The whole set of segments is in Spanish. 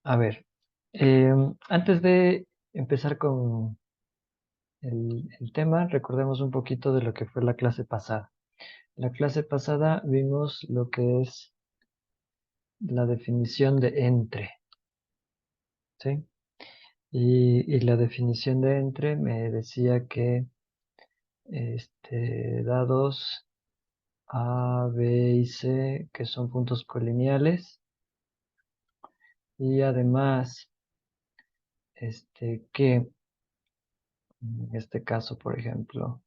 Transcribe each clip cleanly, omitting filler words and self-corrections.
A ver, antes de empezar con el tema, recordemos un poquito de lo que fue la clase pasada. La clase pasada vimos lo que es la definición de entre, ¿sí? Y la definición de entre me decía que dados A, B y C, que son puntos colineales, y además que en este caso, por ejemplo,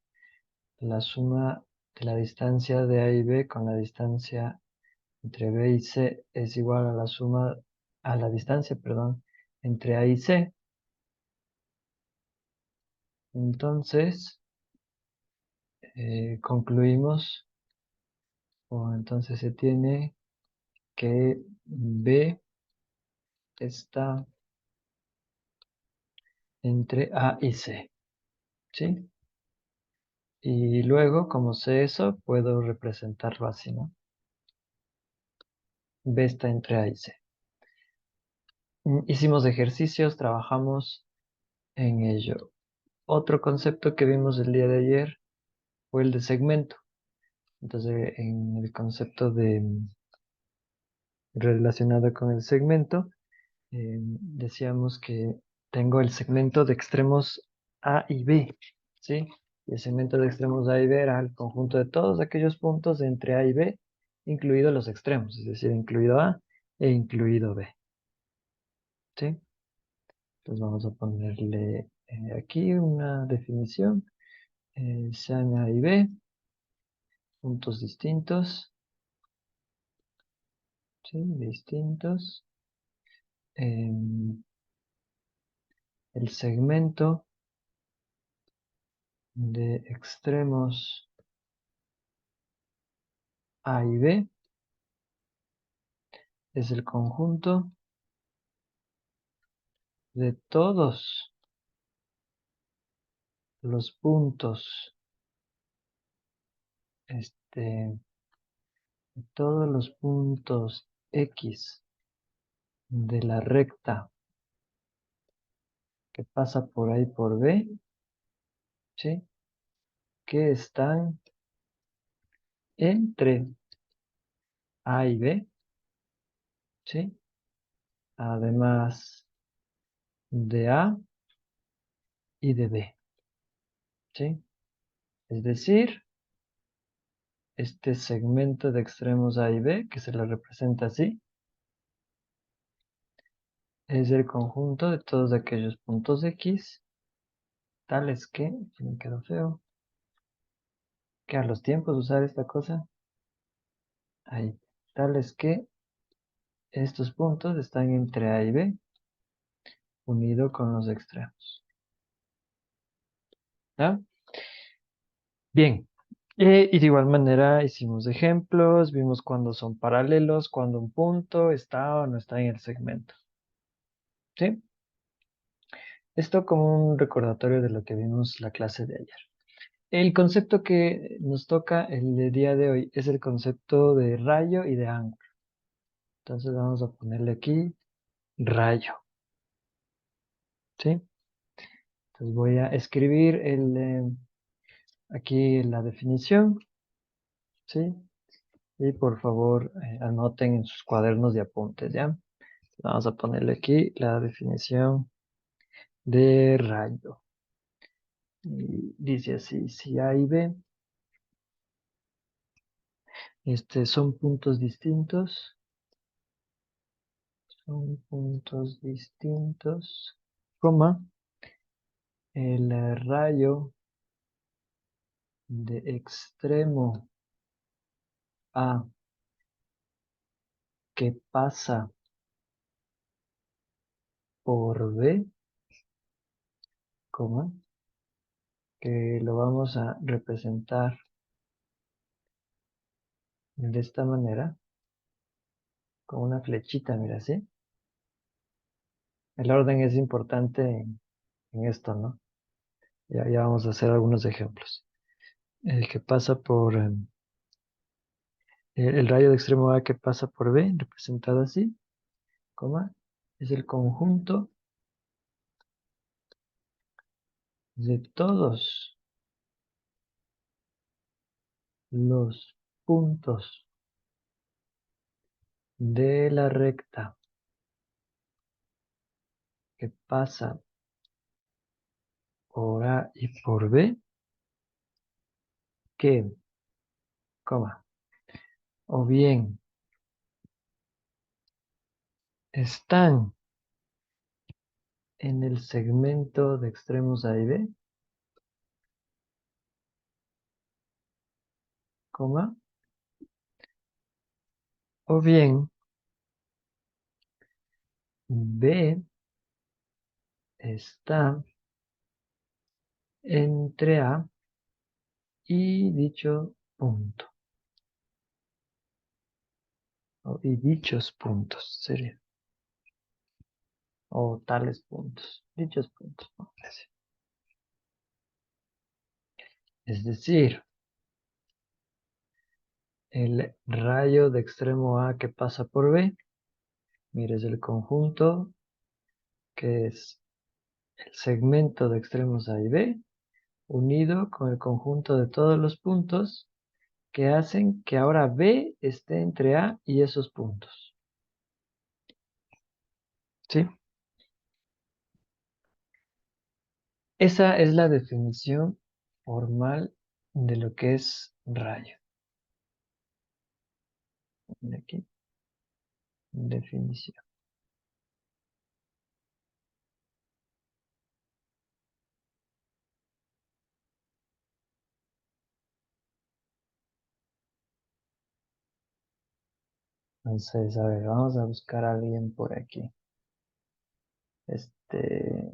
la suma de la distancia de A y B con la distancia entre B y C es igual a la suma, a la distancia, perdón, entre A y C. Entonces, concluimos, o entonces se tiene que B está entre A y C, ¿sí? Y luego, como sé eso, puedo representarlo así, ¿no? B está entre A y C. Hicimos ejercicios, trabajamos en ello. Otro concepto que vimos el día de ayer fue el de segmento. Entonces, en el concepto de relacionado con el segmento, decíamos que tengo el segmento de extremos A y B, ¿sí? Y el segmento de extremos A y B era el conjunto de todos aquellos puntos entre A y B, incluidos los extremos, es decir, incluido A e incluido B, ¿sí? Entonces vamos a ponerle aquí una definición. Sean A y B, puntos distintos, ¿sí? Distintos. El segmento de extremos A y B es el conjunto de todos los puntos, de todos los puntos X de la recta que pasa por A y por B, ¿sí? Que están entre A y B, ¿sí? Además de A y de B, ¿sí? Es decir, este segmento de extremos A y B, que se lo representa así, es el conjunto de todos aquellos puntos X, tales que, si me quedó feo, que a los tiempos usar esta cosa, ahí, tales que estos puntos están entre A y B, unido con los extremos. ¿Ya? Bien. Y de igual manera hicimos ejemplos, vimos cuando son paralelos, cuando un punto está o no está en el segmento. ¿Sí? Esto como un recordatorio de lo que vimos la clase de ayer. El concepto que nos toca el de día de hoy es el concepto de rayo y de ángulo. Entonces vamos a ponerle aquí rayo. ¿Sí? Entonces voy a escribir aquí la definición. ¿Sí? Y por favor anoten en sus cuadernos de apuntes, ¿ya? Vamos a ponerle aquí la definición de rayo. Y dice así, si A y B son puntos distintos, coma, el rayo de extremo A que pasa por B, coma, que lo vamos a representar de esta manera, con una flechita, mira, ¿sí? El orden es importante en esto, ¿no? Ya vamos a hacer algunos ejemplos. El que pasa por el rayo de extremo A que pasa por B, representado así, coma, es el conjunto de todos los puntos de la recta que pasa por A y por B, que, coma, o bien están en el segmento de extremos A y B, coma, o bien B está entre A y dicho punto, y dichos puntos, sería, o tales puntos, dichos puntos, ¿no? Es decir, el rayo de extremo A que pasa por B, mire, es el conjunto que es el segmento de extremos A y B, unido con el conjunto de todos los puntos que hacen que ahora B esté entre A y esos puntos. ¿Sí? Esa es la definición formal de lo que es rayo. De aquí, definición. Entonces, a ver, vamos a buscar a alguien por aquí. Este,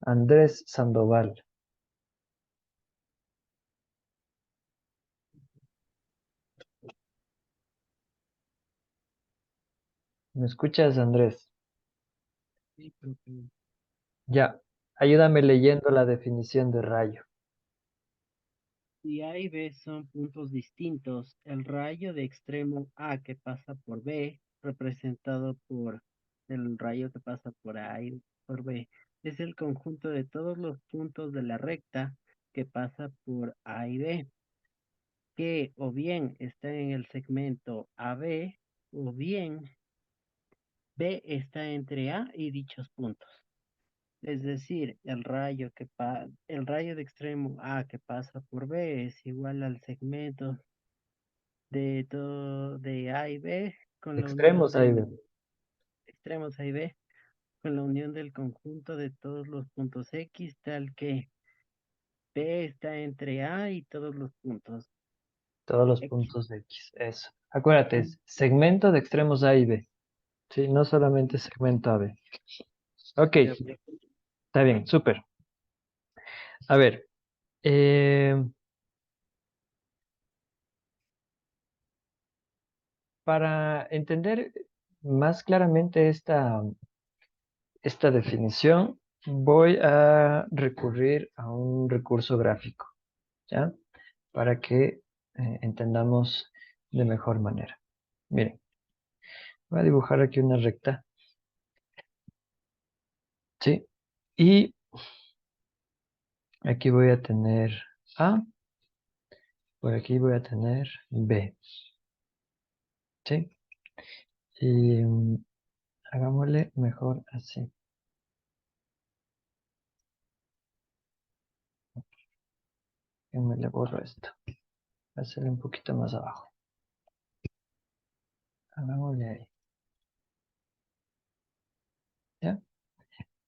Andrés Sandoval. ¿Me escuchas, Andrés? Sí, profe. Ya, ayúdame leyendo la definición de rayo. Si A y B son puntos distintos, el rayo de extremo A que pasa por B, representado por el rayo que pasa por A y por B, es el conjunto de todos los puntos de la recta que pasa por A y B, que o bien está en el segmento AB, o bien B está entre A y dichos puntos. Es decir, el rayo de extremo A que pasa por B es igual al segmento de todo de A y B con la unión Extremos ahí, del ve. extremos A y B con la unión del conjunto de todos los puntos X, tal que B está entre A y todos los puntos Todos los X. puntos de X. Eso. Acuérdate, Mm, es segmento de extremos A y B. Sí, no solamente segmento A, B. Ok, ya, profe. está bien, súper. A ver, eh, para entender más claramente esta definición, voy a recurrir a un recurso gráfico, ¿ya? Para que entendamos de mejor manera. Miren, voy a dibujar aquí una recta, ¿sí? Y aquí voy a tener A, por aquí voy a tener B, ¿sí? Y hagámosle mejor así. Yo me le borro esto. Hacerle un poquito más abajo. Hagámosle ahí. ¿Ya?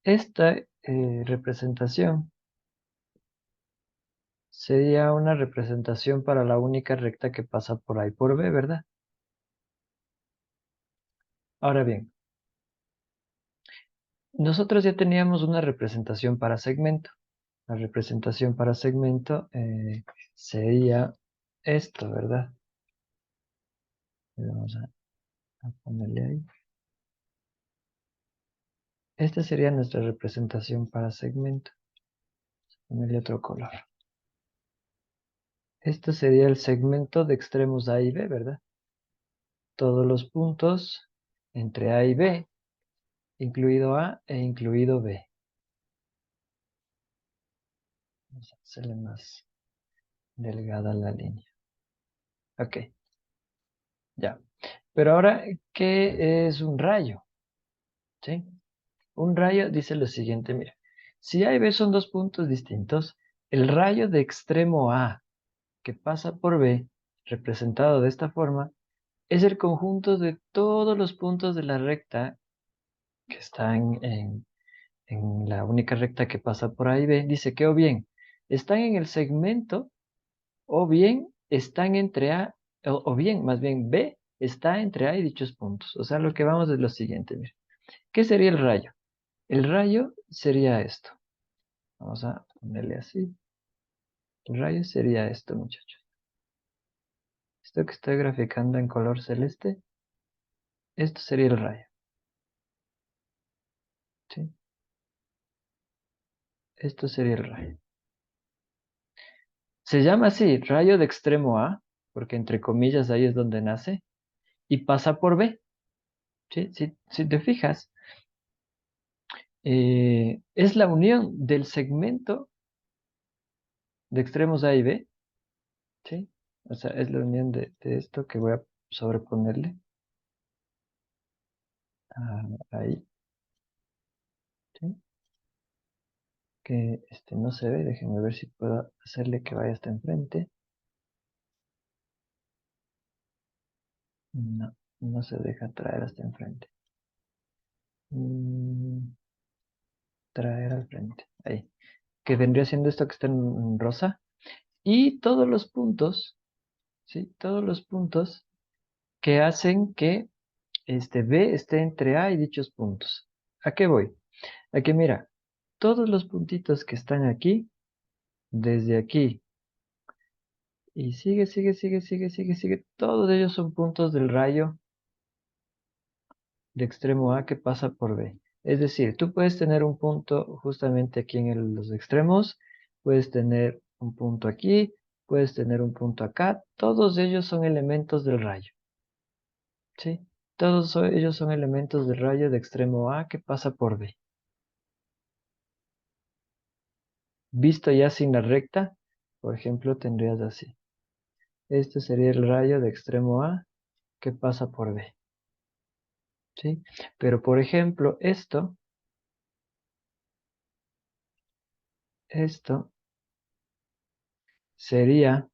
Esta representación sería una representación para la única recta que pasa por A y por B, ¿verdad? Ahora bien, nosotros ya teníamos una representación para segmento. La representación para segmento sería esto, ¿verdad? Vamos a ponerle ahí. Esta sería nuestra representación para segmento. Ponerle otro color. Esto sería el segmento de extremos A y B, ¿verdad? todos los puntos entre A y B, incluido A e incluido B. Vamos a hacerle más delgada la línea. Ok, ya. Pero ahora, ¿qué es un rayo? ¿Sí? Un rayo dice lo siguiente, mira. Si A y B son dos puntos distintos, el rayo de extremo A que pasa por B, representado de esta forma, es el conjunto de todos los puntos de la recta que están en la única recta que pasa por A y B. Dice que o bien están en el segmento o bien están entre A, o bien, más bien B está entre A y dichos puntos. O sea, lo que vamos es lo siguiente, mira. ¿Qué sería el rayo? El rayo sería esto. Vamos a ponerle así. El rayo sería esto, muchachos. Esto que estoy graficando en color celeste, esto sería el rayo. ¿Sí? Esto sería el rayo. Se llama así, rayo de extremo A, porque entre comillas ahí es donde nace, y pasa por B. ¿Sí? Si te fijas, es la unión del segmento de extremos A y B. ¿Sí? O sea, es la unión de esto que voy a sobreponerle ahí. ¿Sí? Que no se ve, déjenme ver si puedo hacerle que vaya hasta enfrente. No, no se deja traer hasta enfrente. Mm, traer al frente. Ahí. Que vendría siendo esto que está en rosa. Y todos los puntos, ¿sí? Todos los puntos que hacen que B esté entre A y dichos puntos. ¿A qué voy? A que mira, todos los puntitos que están aquí, desde aquí, y sigue, todos ellos son puntos del rayo de extremo A que pasa por B. Es decir, tú puedes tener un punto justamente aquí en los extremos, puedes tener un punto aquí, puedes tener un punto acá, todos ellos son elementos del rayo, ¿sí? Ellos son elementos del rayo de extremo A que pasa por B. Visto ya sin la recta, por ejemplo, tendrías así. Este sería el rayo de extremo A que pasa por B, ¿sí? Pero, por ejemplo, esto sería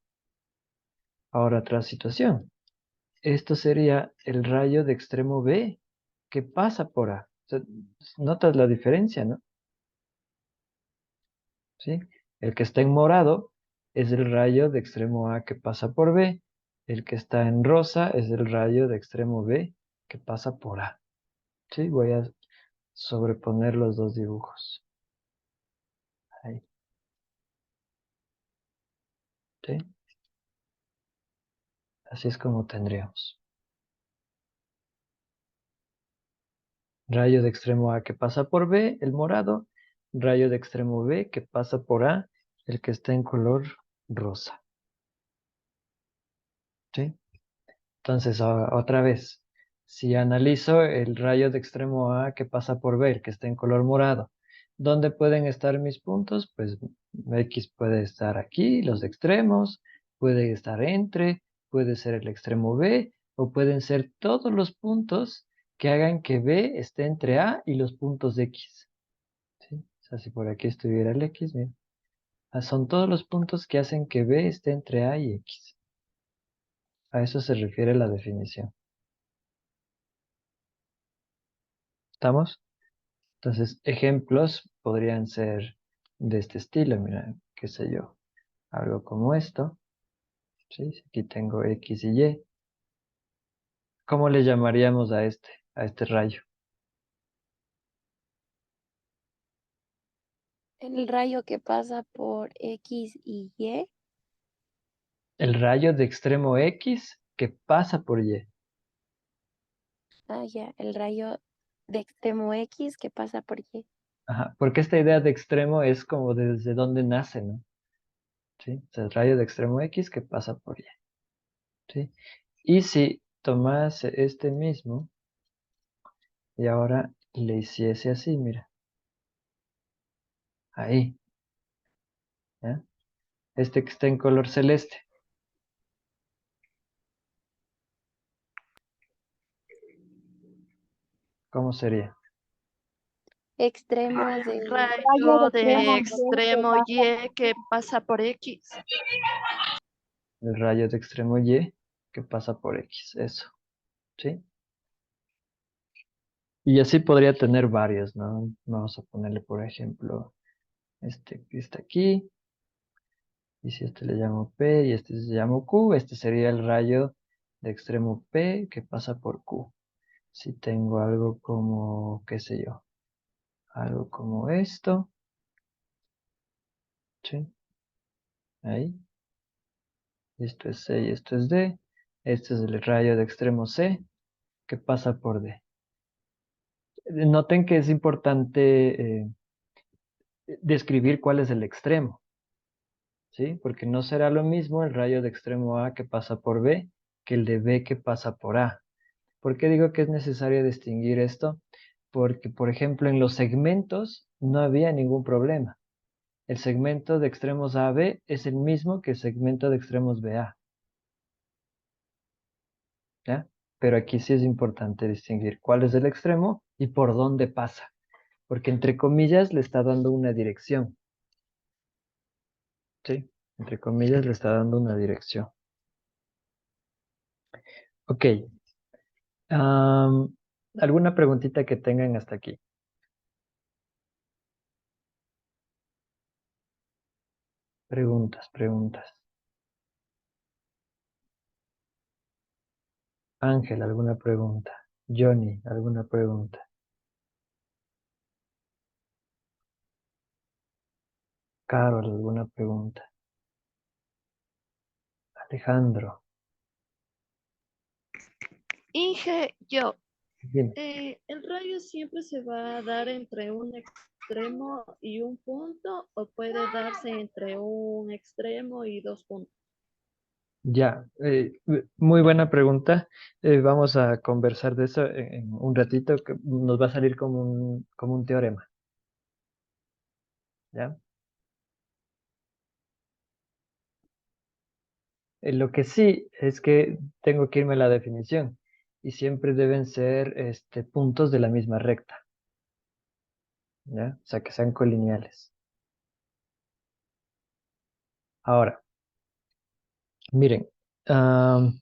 ahora otra situación. Esto sería el rayo de extremo B que pasa por A. O sea, notas la diferencia, ¿no? ¿Sí? El que está en morado es el rayo de extremo A que pasa por B. El que está en rosa es el rayo de extremo B que pasa por A. ¿Sí? Voy a sobreponer los dos dibujos. Ahí. ¿Sí? Así es como tendríamos. Rayo de extremo A que pasa por B, el morado. Rayo de extremo B que pasa por A, el que está en color rosa. ¿Sí? Entonces, otra vez, si analizo el rayo de extremo A que pasa por B, el que está en color morado, ¿dónde pueden estar mis puntos? Pues X puede estar aquí, los extremos, puede estar entre, puede ser el extremo B, o pueden ser todos los puntos que hagan que B esté entre A y los puntos X. ¿Sí? O sea, si por aquí estuviera el X, mira. Son todos los puntos que hacen que B esté entre A y X. A eso se refiere la definición. ¿Estamos? Entonces, ejemplos podrían ser de este estilo, mira, qué sé yo, algo como esto, ¿sí? Si aquí tengo X y Y. ¿Cómo le llamaríamos a este rayo? El rayo que pasa por X y Y. El rayo de extremo X que pasa por Y. Ah, ya, el rayo de extremo X que pasa por Y. Ajá, porque esta idea de extremo es como desde dónde nace, ¿no? ¿Sí? O sea, el rayo de extremo X que pasa por Y. ¿Sí? Y si tomase este mismo y ahora le hiciese así, mira. Ahí, ¿ya? Este que está en color celeste. ¿Cómo sería? Extremo de rayo de Rayo de extremo Y que extremo pasa Y que pasa por X. El rayo de extremo Y que pasa por X, eso, ¿sí? Y así podría tener varios, ¿no? Vamos a ponerle, por ejemplo, este que está aquí. Y si este le llamo P y este se llama Q, este sería el rayo de extremo P que pasa por Q. Si tengo algo como, qué sé yo, algo como esto, ¿sí? Ahí. Esto es C y esto es D. Este es el rayo de extremo C que pasa por D. Noten que es importante describir cuál es el extremo, ¿sí? Porque no será lo mismo el rayo de extremo A que pasa por B que el de B que pasa por A. ¿Por qué digo que es necesario distinguir esto? Porque, por ejemplo, en los segmentos no había ningún problema. El segmento de extremos A a B es el mismo que el segmento de extremos B a, ¿ya? Pero aquí sí es importante distinguir cuál es el extremo y por dónde pasa. Porque entre comillas le está dando una dirección, ¿sí? Entre comillas le está dando una dirección. Ok. ¿Alguna preguntita que tengan hasta aquí? Preguntas, preguntas. Ángel, ¿alguna pregunta? Johnny, ¿alguna pregunta? Carol, ¿alguna pregunta? Alejandro, Inge, yo. dime. ¿El rayo siempre se va a dar entre un extremo y un punto o puede darse entre un extremo y dos puntos? Ya, muy buena pregunta. Vamos a conversar de eso en un ratito, que nos va a salir como un teorema, ¿ya? Lo que sí es que tengo que irme a la definición y siempre deben ser puntos de la misma recta, ¿ya? O sea, que sean colineales. Ahora, miren, am,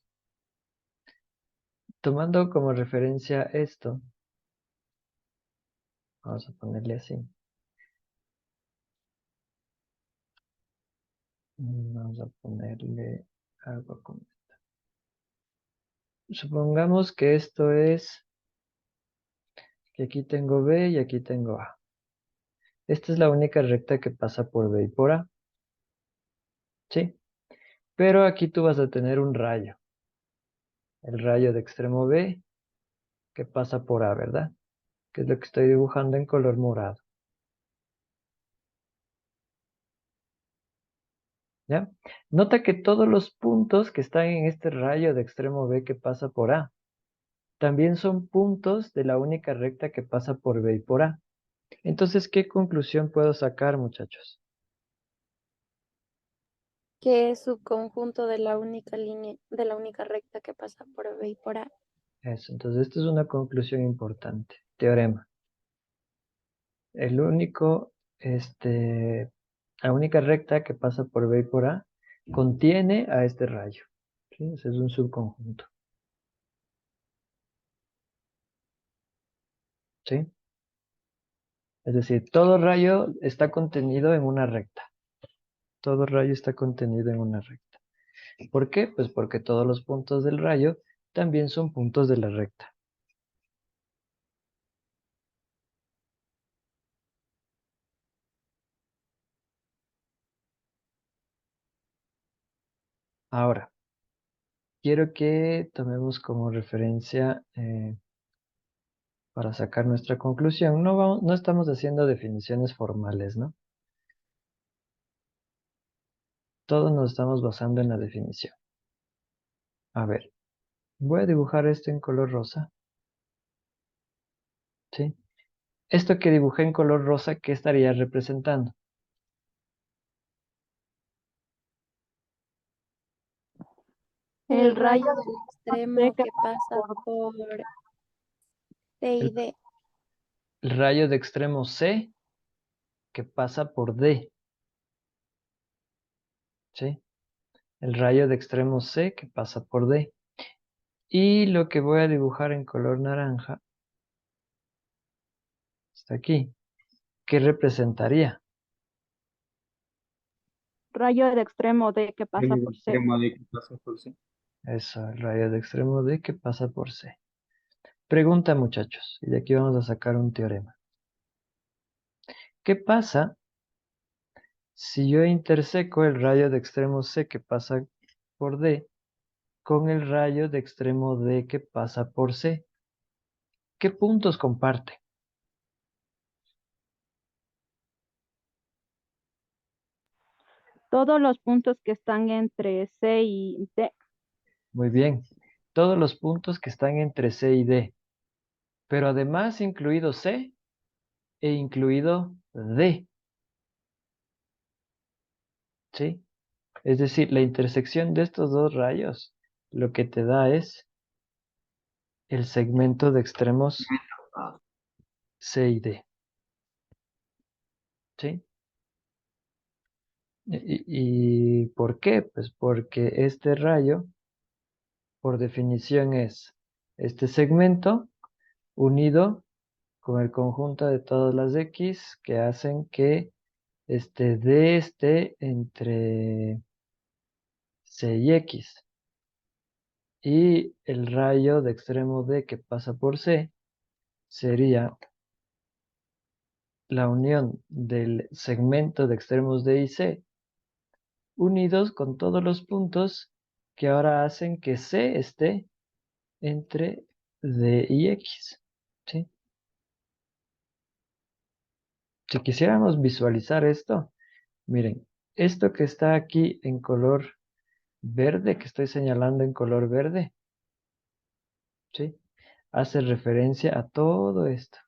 tomando como referencia esto, vamos a ponerle así. Vamos a ponerle algo como... Supongamos que esto es, que aquí tengo B y aquí tengo A. Esta es la única recta que pasa por B y por A, ¿sí? Pero aquí tú vas a tener un rayo, el rayo de extremo B que pasa por A, ¿verdad? Que es lo que estoy dibujando en color morado, ¿ya? Nota que todos los puntos que están en este rayo de extremo B que pasa por A, también son puntos de la única recta que pasa por B y por A. Entonces, ¿qué conclusión puedo sacar, muchachos? que es subconjunto de la única línea, de la única recta que pasa por B y por A. Eso, entonces esta es una conclusión importante. Teorema. El único, la única recta que pasa por B y por A contiene a este rayo, ¿sí? Ese es un subconjunto, ¿sí? Es decir, todo rayo está contenido en una recta. Todo rayo está contenido en una recta. ¿Por qué? Pues porque todos los puntos del rayo también son puntos de la recta. Ahora, quiero que tomemos como referencia para sacar nuestra conclusión. No estamos haciendo definiciones formales, ¿no? Todos nos estamos basando en la definición. A ver, Voy a dibujar esto en color rosa. ¿Sí? Esto que dibujé en color rosa, ¿qué estaría representando? El rayo del C extremo que que pasa por C y El, D. el rayo de extremo C que pasa por D. ¿Sí? El rayo de extremo C que pasa por D. Y lo que voy a dibujar en color naranja está aquí. ¿Qué representaría? rayo de extremo D que pasa El por C. extremo de que pasa por C. Eso, el rayo de extremo D que pasa por C. Pregunta, muchachos, y de aquí vamos a sacar un teorema. ¿Qué pasa si yo interseco el rayo de extremo C que pasa por D con el rayo de extremo D que pasa por C? ¿Qué puntos comparte? Todos los puntos que están entre C y D. Muy bien. Todos los puntos que están entre C y D. Pero además incluido C e incluido D. ¿Sí? Es decir, la intersección de estos dos rayos lo que te da es el segmento de extremos C y D. ¿Sí? ¿Y por qué? Pues porque este rayo, por definición, es este segmento unido con el conjunto de todas las X que hacen que este D esté entre C y X. Y el rayo de extremo D que pasa por C sería la unión del segmento de extremos D y C unidos con todos los puntos que ahora hacen que C esté entre D y X. ¿Sí? Si quisiéramos visualizar esto, miren, esto que está aquí en color verde, que estoy señalando en color verde, ¿sí? Hace referencia a todo esto.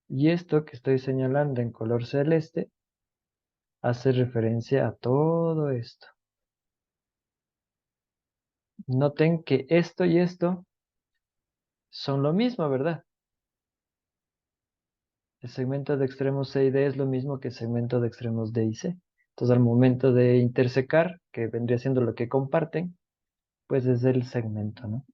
Y esto que estoy señalando en color celeste hace referencia a todo esto. Noten que esto y esto son lo mismo, ¿verdad? El segmento de extremos C y D es lo mismo que el segmento de extremos D y C. Entonces, al momento de intersecar, que vendría siendo lo que comparten, pues es el segmento, ¿no?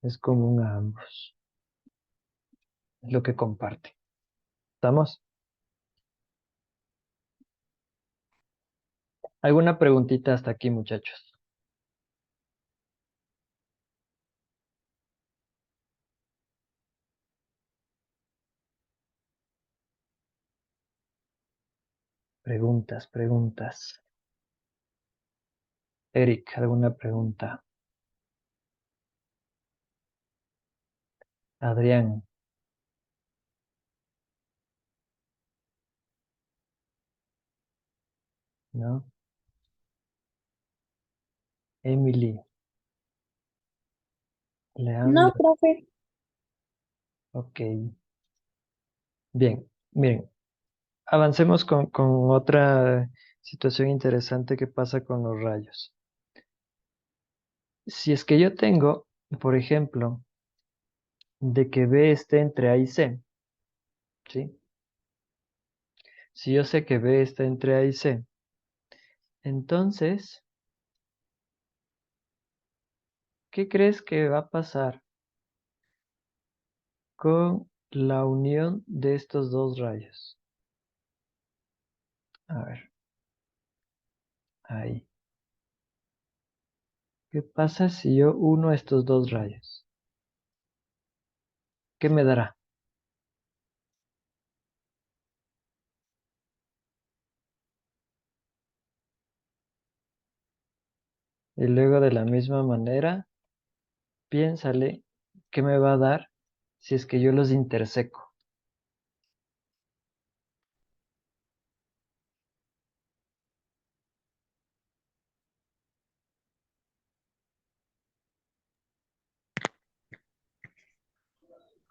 Es común a ambos. Es lo que comparten. ¿Estamos? ¿Alguna preguntita hasta aquí, muchachos? Preguntas, preguntas. Eric, ¿alguna pregunta? Adrián, ¿no? Emily, No, Leandro, profe. ok. Bien, miren, avancemos con otra situación interesante que pasa con los rayos. Si es que yo tengo, por ejemplo, de que B esté entre A y C, ¿sí? Si yo sé que B está entre A y C, entonces, ¿qué crees que va a pasar con la unión de estos dos rayos? A ver, ahí. ¿Qué pasa si yo uno estos dos rayos? ¿Qué me dará? Y luego de la misma manera, piénsale qué me va a dar si es que yo los interseco.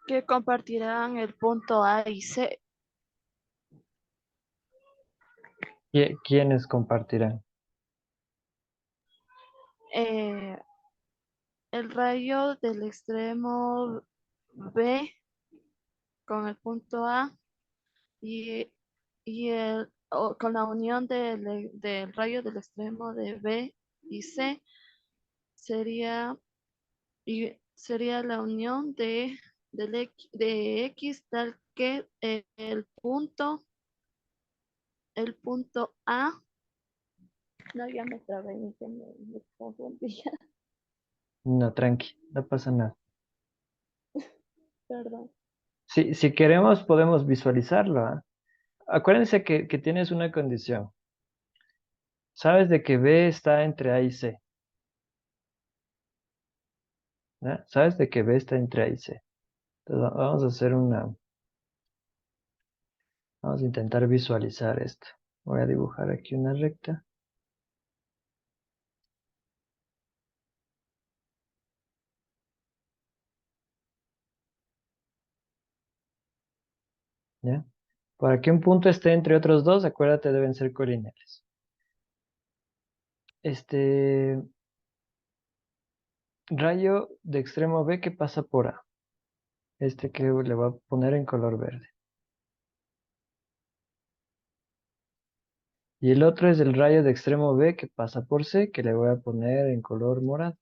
Que compartirán el punto A y C. ¿Quiénes compartirán? Eh, el rayo del extremo B con el punto A y, con la unión del rayo del extremo de B y C sería, sería la unión de X tal que el punto A, no, ya me trabé, ya me confundí, No, tranqui, no pasa nada. perdón. Si queremos, podemos visualizarlo, ¿ah? Acuérdense que tienes una condición. Sabes de que B está entre A y C, ¿no? Sabes de que B está entre A y C. Entonces, vamos a intentar visualizar esto. Voy a dibujar aquí una recta. ¿Ya? Para que un punto esté entre otros dos, acuérdate, deben ser colineales. Este rayo de extremo B que pasa por A. Este que le voy a poner en color verde. Y el otro es el rayo de extremo B que pasa por C, que le voy a poner en color morado.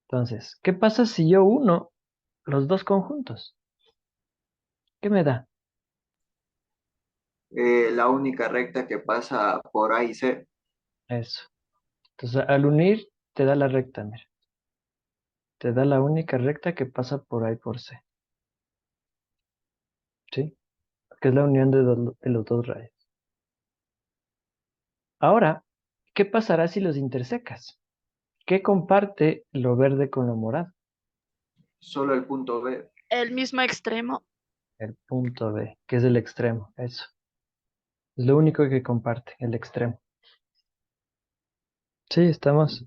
Entonces, ¿qué pasa si yo uno los dos conjuntos? ¿Qué me da? La única recta que pasa por A y C. Eso. Entonces, al unir, te da la recta, mira. Te da la única recta que pasa por A y por C. ¿Sí? Que es la unión de los dos rayos. Ahora, ¿qué pasará si los intersecas? ¿Qué comparte lo verde con lo morado? Solo el punto B. El mismo extremo. El punto B, que es el extremo. Eso. Es lo único que comparte, el extremo. Sí, estamos.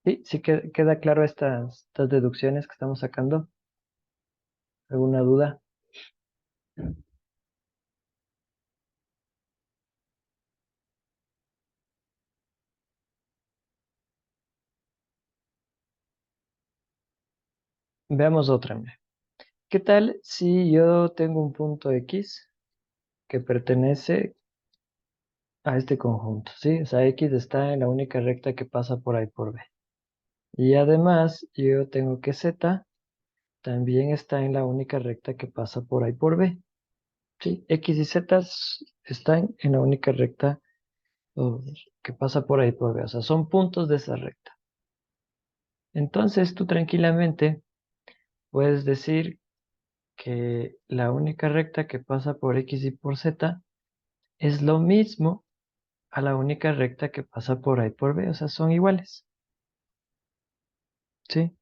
Sí, sí queda claro estas deducciones que estamos sacando. ¿Alguna duda? Veamos otra. Mira. ¿Qué tal si yo tengo un punto X que pertenece a este conjunto? ¿Sí? O sea, X está en la única recta que pasa por A y por B. Y además, yo tengo que Z también está en la única recta que pasa por A y por B. ¿Sí? X y Z están en la única recta que pasa por A y por B. O sea, son puntos de esa recta. Entonces, tú tranquilamente puedes decir que la única recta que pasa por X y por Z es lo mismo a la única recta que pasa por A y por B, o sea, son iguales. ¿Sí?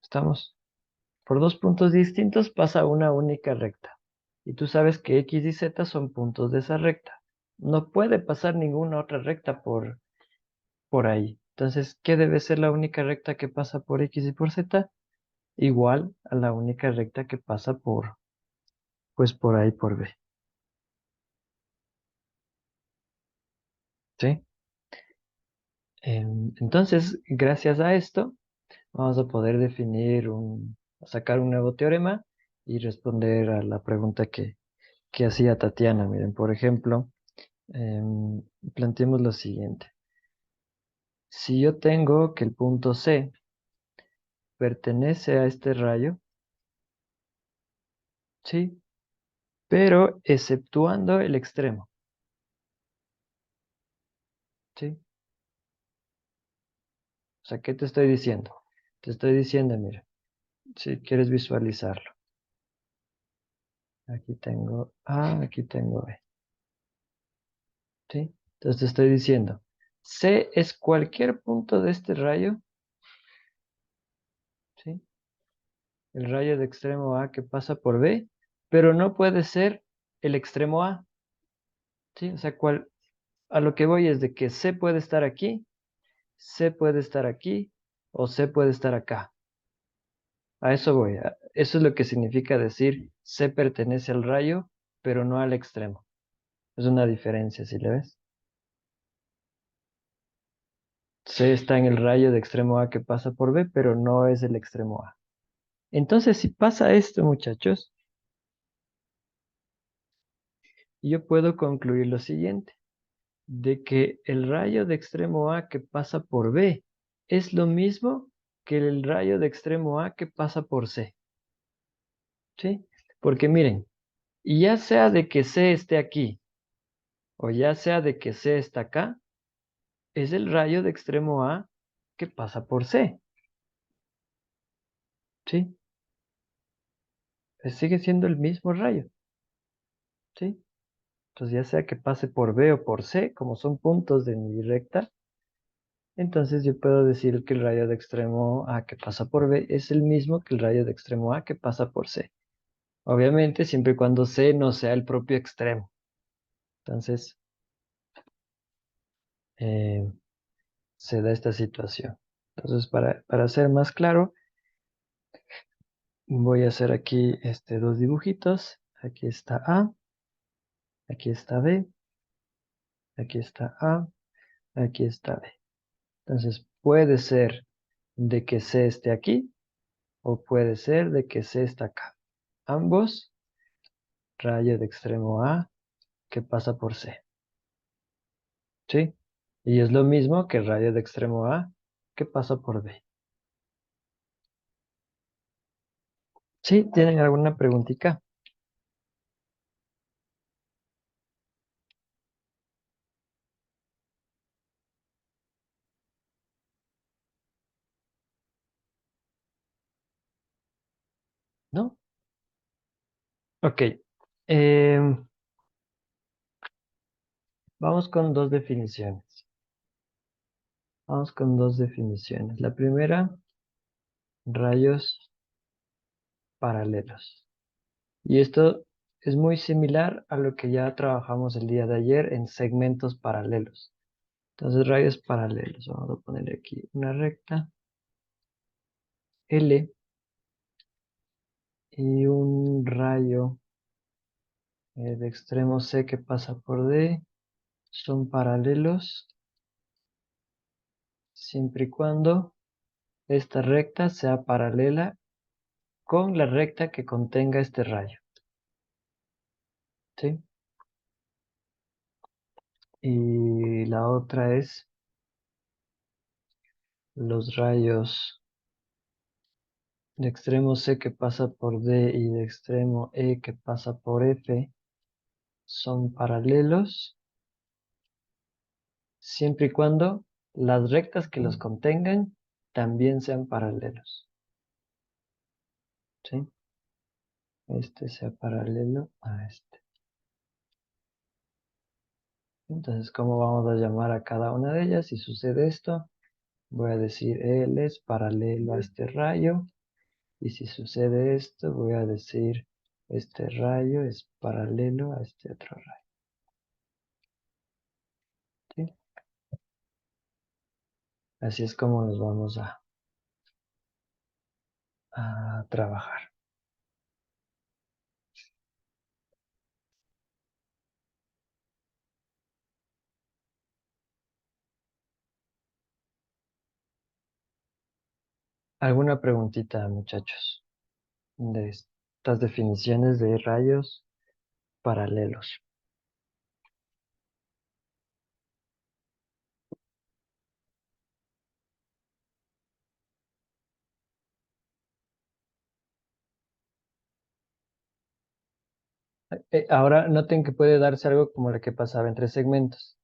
Estamos. Por dos puntos distintos pasa una única recta. Y tú sabes que X y Z son puntos de esa recta. No puede pasar ninguna otra recta por ahí. Entonces, ¿qué debe ser la única recta que pasa por X y por Z? Igual a la única recta que pasa pues por A y por B. ¿Sí? Entonces, gracias a esto, vamos a poder sacar un nuevo teorema y responder a la pregunta que hacía Tatiana. Miren, por ejemplo, planteemos lo siguiente. Si yo tengo que el punto C pertenece a este rayo, ¿sí? Pero exceptuando el extremo, ¿sí? O sea, ¿qué te estoy diciendo? Te estoy diciendo, mira, si quieres visualizarlo. Aquí tengo A, aquí tengo B. ¿Sí? Entonces te estoy diciendo, C es cualquier punto de este rayo el rayo de extremo A que pasa por B, pero no puede ser el extremo A, ¿sí? O sea, a lo que voy es de que C puede estar aquí, C puede estar aquí, o C puede estar acá. A eso voy. Eso es lo que significa decir C pertenece al rayo, pero no al extremo. Es una diferencia, ¿sí le ves? C está en el rayo de extremo A que pasa por B, pero no es el extremo A. Entonces, si pasa esto, muchachos, yo puedo concluir lo siguiente, de que el rayo de extremo A que pasa por B es lo mismo que el rayo de extremo A que pasa por C. ¿Sí? Porque miren, ya sea de que C esté aquí, o ya sea de que C está acá, es el rayo de extremo A que pasa por C. ¿Sí? Sigue siendo el mismo rayo. ¿Sí? Entonces ya sea que pase por B o por C, como son puntos de mi recta, entonces yo puedo decir que el rayo de extremo A que pasa por B es el mismo que el rayo de extremo A que pasa por C. Obviamente siempre y cuando C no sea el propio extremo. Entonces eh, se da esta situación. Entonces para ser más claro, voy a hacer aquí dos dibujitos. Aquí está A, aquí está B, aquí está A, aquí está B. Entonces puede ser de que C esté aquí o puede ser de que C está acá. Ambos rayo de extremo A que pasa por C. ¿Sí? Y es lo mismo que el rayo de extremo A que pasa por B. ¿Sí? ¿Tienen alguna preguntita? ¿No? Ok. Vamos con dos definiciones. Vamos con dos definiciones. La primera, rayos paralelos. Y esto es muy similar a lo que ya trabajamos el día de ayer en segmentos paralelos. Entonces, rayos paralelos. Vamos a ponerle aquí una recta L y un rayo de extremo C que pasa por D. Son paralelos siempre y cuando esta recta sea paralela con la recta que contenga este rayo. ¿Sí? Y la otra es los rayos de extremo C que pasa por D y de extremo E que pasa por F son paralelos siempre y cuando las rectas que los contengan también sean paralelos. ¿Sí? Este sea paralelo a este. Entonces, ¿cómo vamos a llamar a cada una de ellas? Si sucede esto, voy a decir L es paralelo a este rayo. Y si sucede esto, voy a decir este rayo es paralelo a este otro rayo. ¿Sí? Así es como nos vamos a trabajar. ¿Alguna preguntita, muchachos, de estas definiciones de rayos paralelos? Ahora noten que puede darse algo como lo que pasaba entre segmentos,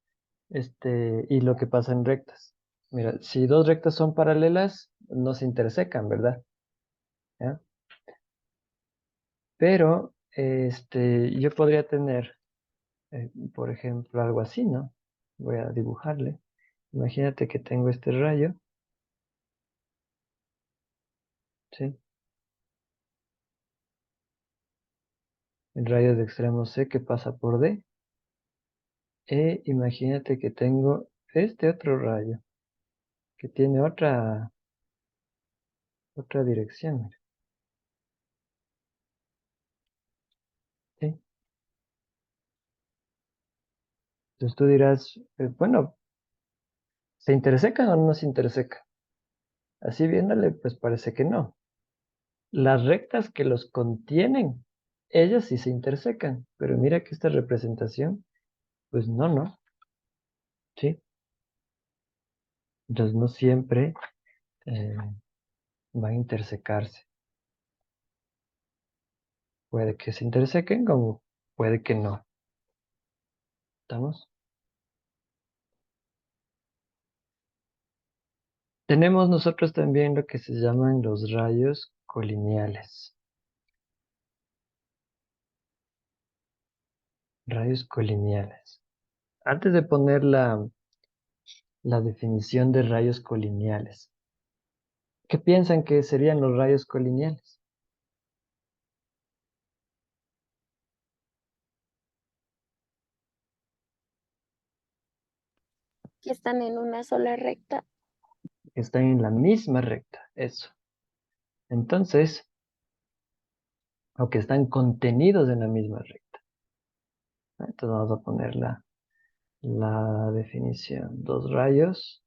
y lo que pasa en rectas. Mira, si dos rectas son paralelas, no se intersecan, ¿verdad? ¿Ya? Pero, yo podría tener, por ejemplo, algo así, ¿no? Voy a dibujarle. Imagínate que tengo este rayo, ¿sí? el rayo de extremo C que pasa por D. E imagínate que tengo este otro rayo que tiene otra dirección. Mira. ¿Sí? Entonces tú dirás, bueno, ¿se intersecan o no se intersecan? Así viéndole, pues parece que no. Las rectas que los contienen, ellas sí se intersecan, pero mira que esta representación, pues no, ¿sí? Entonces no siempre eh, van a intersecarse. Puede que se intersequen como puede que no. ¿Estamos? Tenemos nosotros también lo que se llaman los rayos colineales. Rayos colineales. Antes de poner la definición de rayos colineales, ¿qué piensan que serían los rayos colineales? Que están en una sola recta. Están en la misma recta, eso. Entonces, o que están contenidos en la misma recta. Entonces vamos a poner la definición. Dos rayos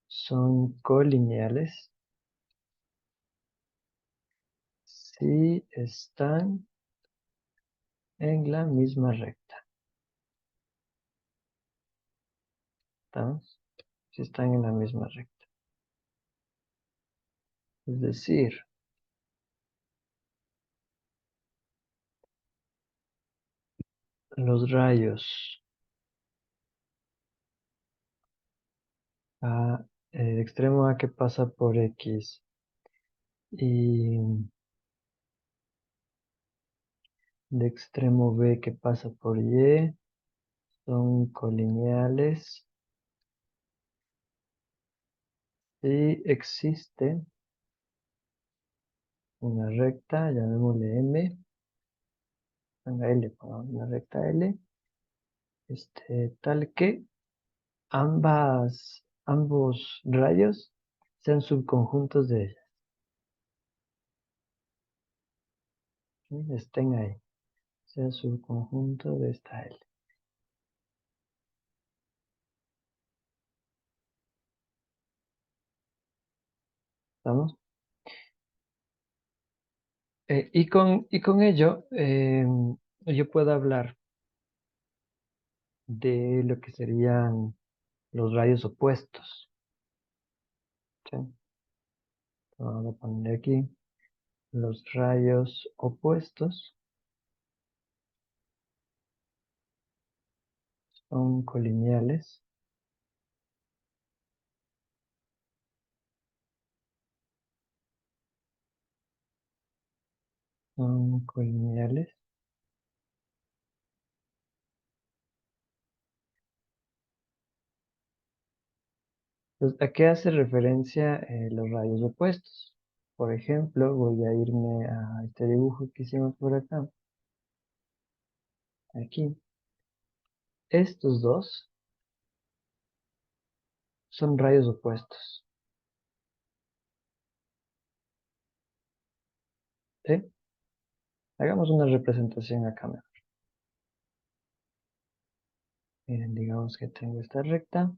son colineales si están en la misma recta. ¿Estamos? Si están en la misma recta. Es decir, los rayos A, el extremo A que pasa por X y de extremo B que pasa por Y son colineales y existe una recta, llamémosle M, venga L, pongamos una recta L, tal que ambos rayos sean subconjuntos de ella, ¿sí? Estén ahí, sea subconjunto de esta L. ¿Estamos? Y con ello, yo puedo hablar de lo que serían los rayos opuestos. ¿Sí? Vamos a poner aquí los rayos opuestos son colineales. Son colineales. Entonces, ¿a qué hace referencia los rayos opuestos? Por ejemplo, voy a irme a este dibujo que hicimos por acá. Aquí. Estos dos son rayos opuestos. ¿Sí? Hagamos una representación acá mejor. Miren, digamos que tengo esta recta.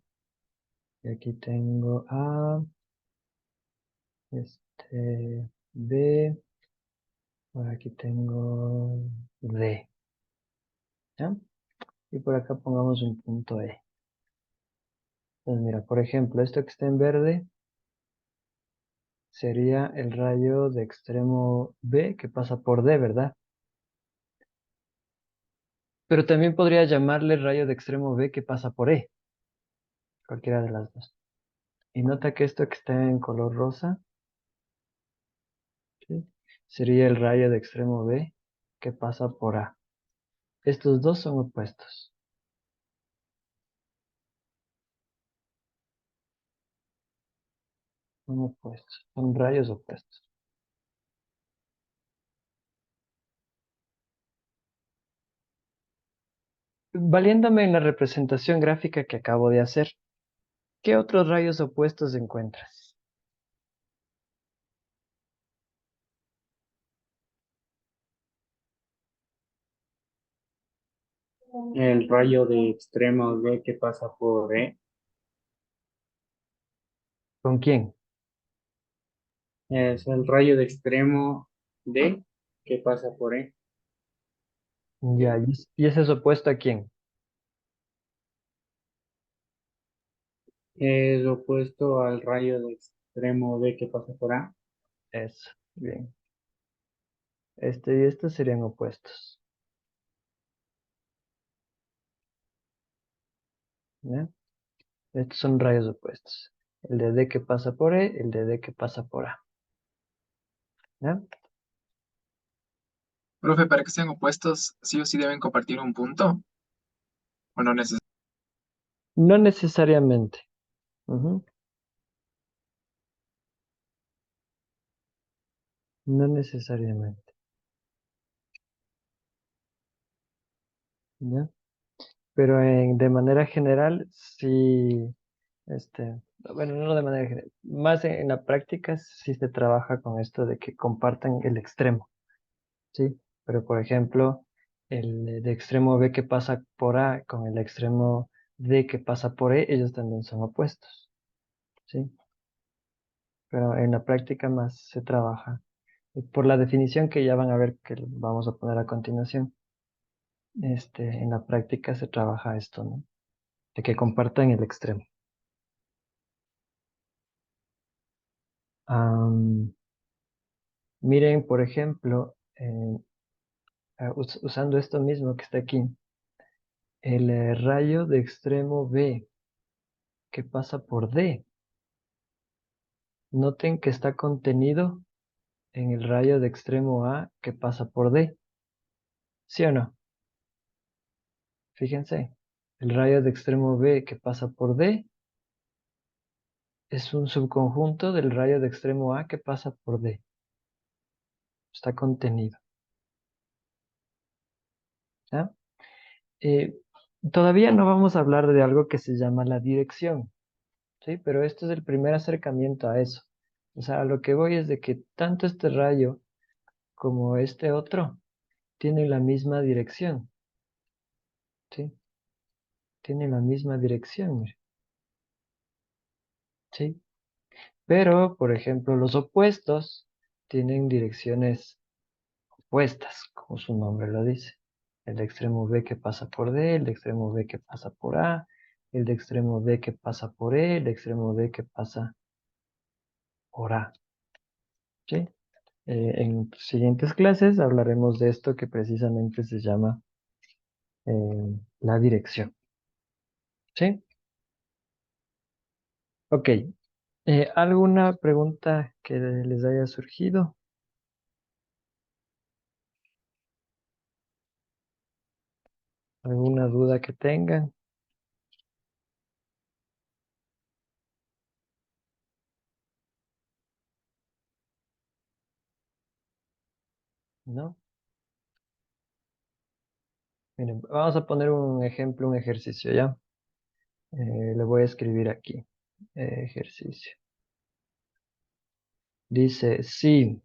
Y aquí tengo A, B, por aquí tengo D. ¿Ya? Y por acá pongamos un punto E. Entonces, mira, por ejemplo, esto que está en verde sería el rayo de extremo B que pasa por D, ¿verdad? Pero también podría llamarle rayo de extremo B que pasa por E, cualquiera de las dos. Y nota que esto que está en color rosa, ¿sí? Sería el rayo de extremo B que pasa por A. Estos dos son opuestos. Son opuestos, son rayos opuestos. Valiéndome en la representación gráfica que acabo de hacer, ¿qué otros rayos opuestos encuentras? El rayo de extremo D que pasa por E ¿Con quién? es el rayo de extremo D que pasa por E. Ya, ¿y ese es opuesto a quién? Es opuesto al rayo de extremo D que pasa por A. Eso, bien. Este y este serían opuestos. ¿Ya? Estos son rayos opuestos. El de D que pasa por E, el de D que pasa por A. ¿Ya? Profe, para que sean opuestos, sí o sí deben compartir un punto, o no necesariamente. No necesariamente. Ujú. No necesariamente. ¿Ya? Pero de manera general, sí, bueno, no de manera general, más en la práctica sí se trabaja con esto de que compartan el extremo, ¿sí? Pero por ejemplo, el de extremo B que pasa por A con el extremo D que pasa por E, ellos también son opuestos, ¿sí? Pero en la práctica más se trabaja. Y por la definición que ya van a ver que vamos a poner a continuación, en la práctica se trabaja esto, ¿no? De que compartan el extremo. Am, Miren, por ejemplo, usando esto mismo que está aquí, el rayo de extremo B que pasa por D. Noten que está contenido en el rayo de extremo A que pasa por D. ¿Sí o no? Fíjense, el rayo de extremo B que pasa por D es un subconjunto del rayo de extremo A que pasa por D. Está contenido. ¿Ya? Eh, Todavía no vamos a hablar de algo que se llama la dirección. ¿Sí? Pero este es el primer acercamiento a eso. O sea, a lo que voy es de que tanto este rayo como este otro tienen la misma dirección, ¿sí? Tienen la misma dirección, mire, ¿sí? Pero, por ejemplo, los opuestos tienen direcciones opuestas, como su nombre lo dice. El de extremo B que pasa por D, el de extremo B que pasa por A, el de extremo D que pasa por E, el de extremo D que pasa por A, ¿sí? En siguientes clases hablaremos de esto que precisamente se llama la dirección. ¿Sí? Ok. ¿Alguna pregunta que les haya surgido? ¿Alguna duda que tengan? ¿No? Miren, vamos a poner un ejemplo, un ejercicio, ¿ya? Le voy a escribir aquí. Ejercicio. Dice, si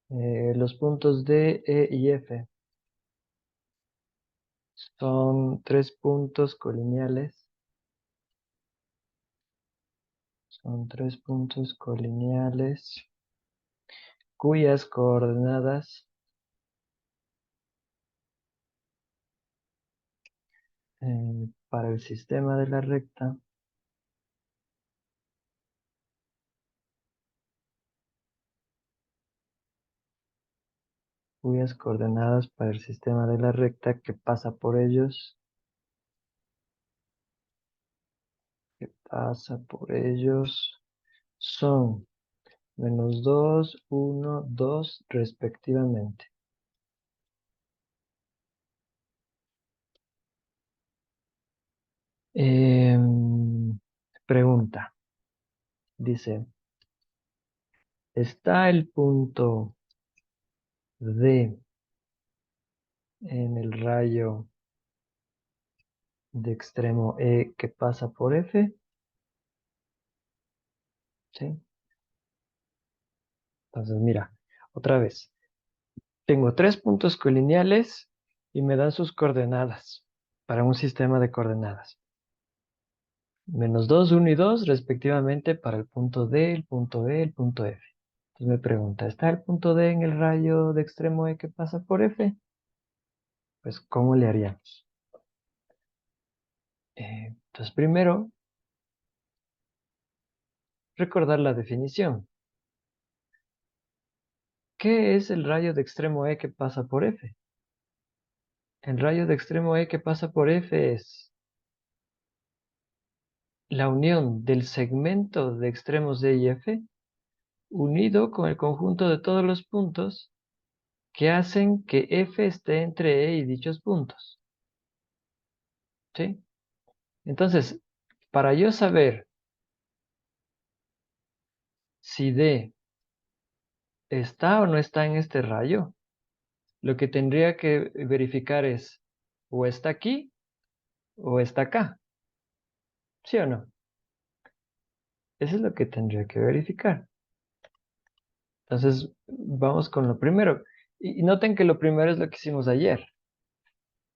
los puntos D, E y F son tres puntos colineales. Son tres puntos colineales cuyas coordenadas para el sistema de la recta cuyas coordenadas para el sistema de la recta que pasa por ellos son -2, 1, 2 respectivamente. Pregunta, dice, ¿está el punto D en el rayo de extremo E que pasa por F. ¿Sí? Entonces, mira, otra vez. Tengo 3 puntos colineales y me dan sus coordenadas para un sistema de coordenadas. -2, 1 y 2 respectivamente para el punto D, el punto E, el punto F. Entonces me pregunta, ¿está el punto D en el rayo de extremo E que pasa por F? Pues, ¿cómo le haríamos? Entonces, primero, recordar la definición. ¿Qué es el rayo de extremo E que pasa por F? El rayo de extremo E que pasa por F es la unión del segmento de extremos D y F unido con el conjunto de todos los puntos que hacen que F esté entre E y dichos puntos. ¿Sí? Entonces, para yo saber si D está o no está en este rayo, lo que tendría que verificar es o está aquí o está acá. ¿Sí o no? Eso es lo que tendría que verificar. Entonces, vamos con lo primero. Y noten que lo primero es lo que hicimos ayer.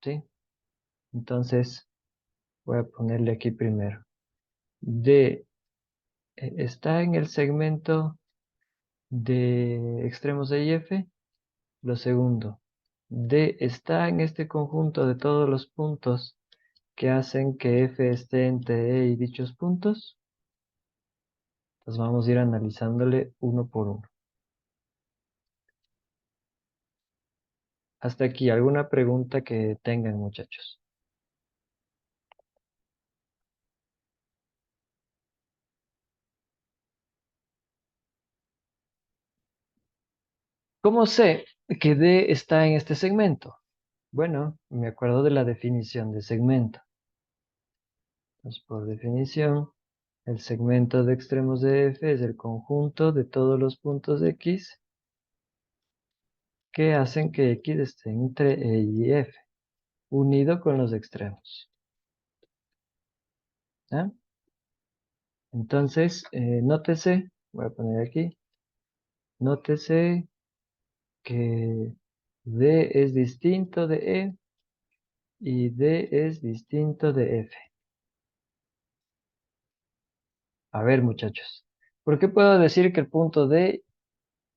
¿Sí? Entonces, voy a ponerle aquí primero. D está en el segmento de extremos E y F. Lo segundo, D está en este conjunto de todos los puntos que hacen que F esté entre E y dichos puntos. Entonces vamos a ir analizándole uno por uno. Hasta aquí, ¿alguna pregunta que tengan, muchachos? ¿Cómo sé que D está en este segmento? Bueno, me acuerdo de la definición de segmento. Entonces, por definición, el segmento de extremos de F es el conjunto de todos los puntos de X que hacen que X esté entre E y F, unido con los extremos. ¿Ah? Entonces, nótese, voy a poner aquí, nótese que D es distinto de E y D es distinto de F. A ver, muchachos, ¿por qué puedo decir que el punto D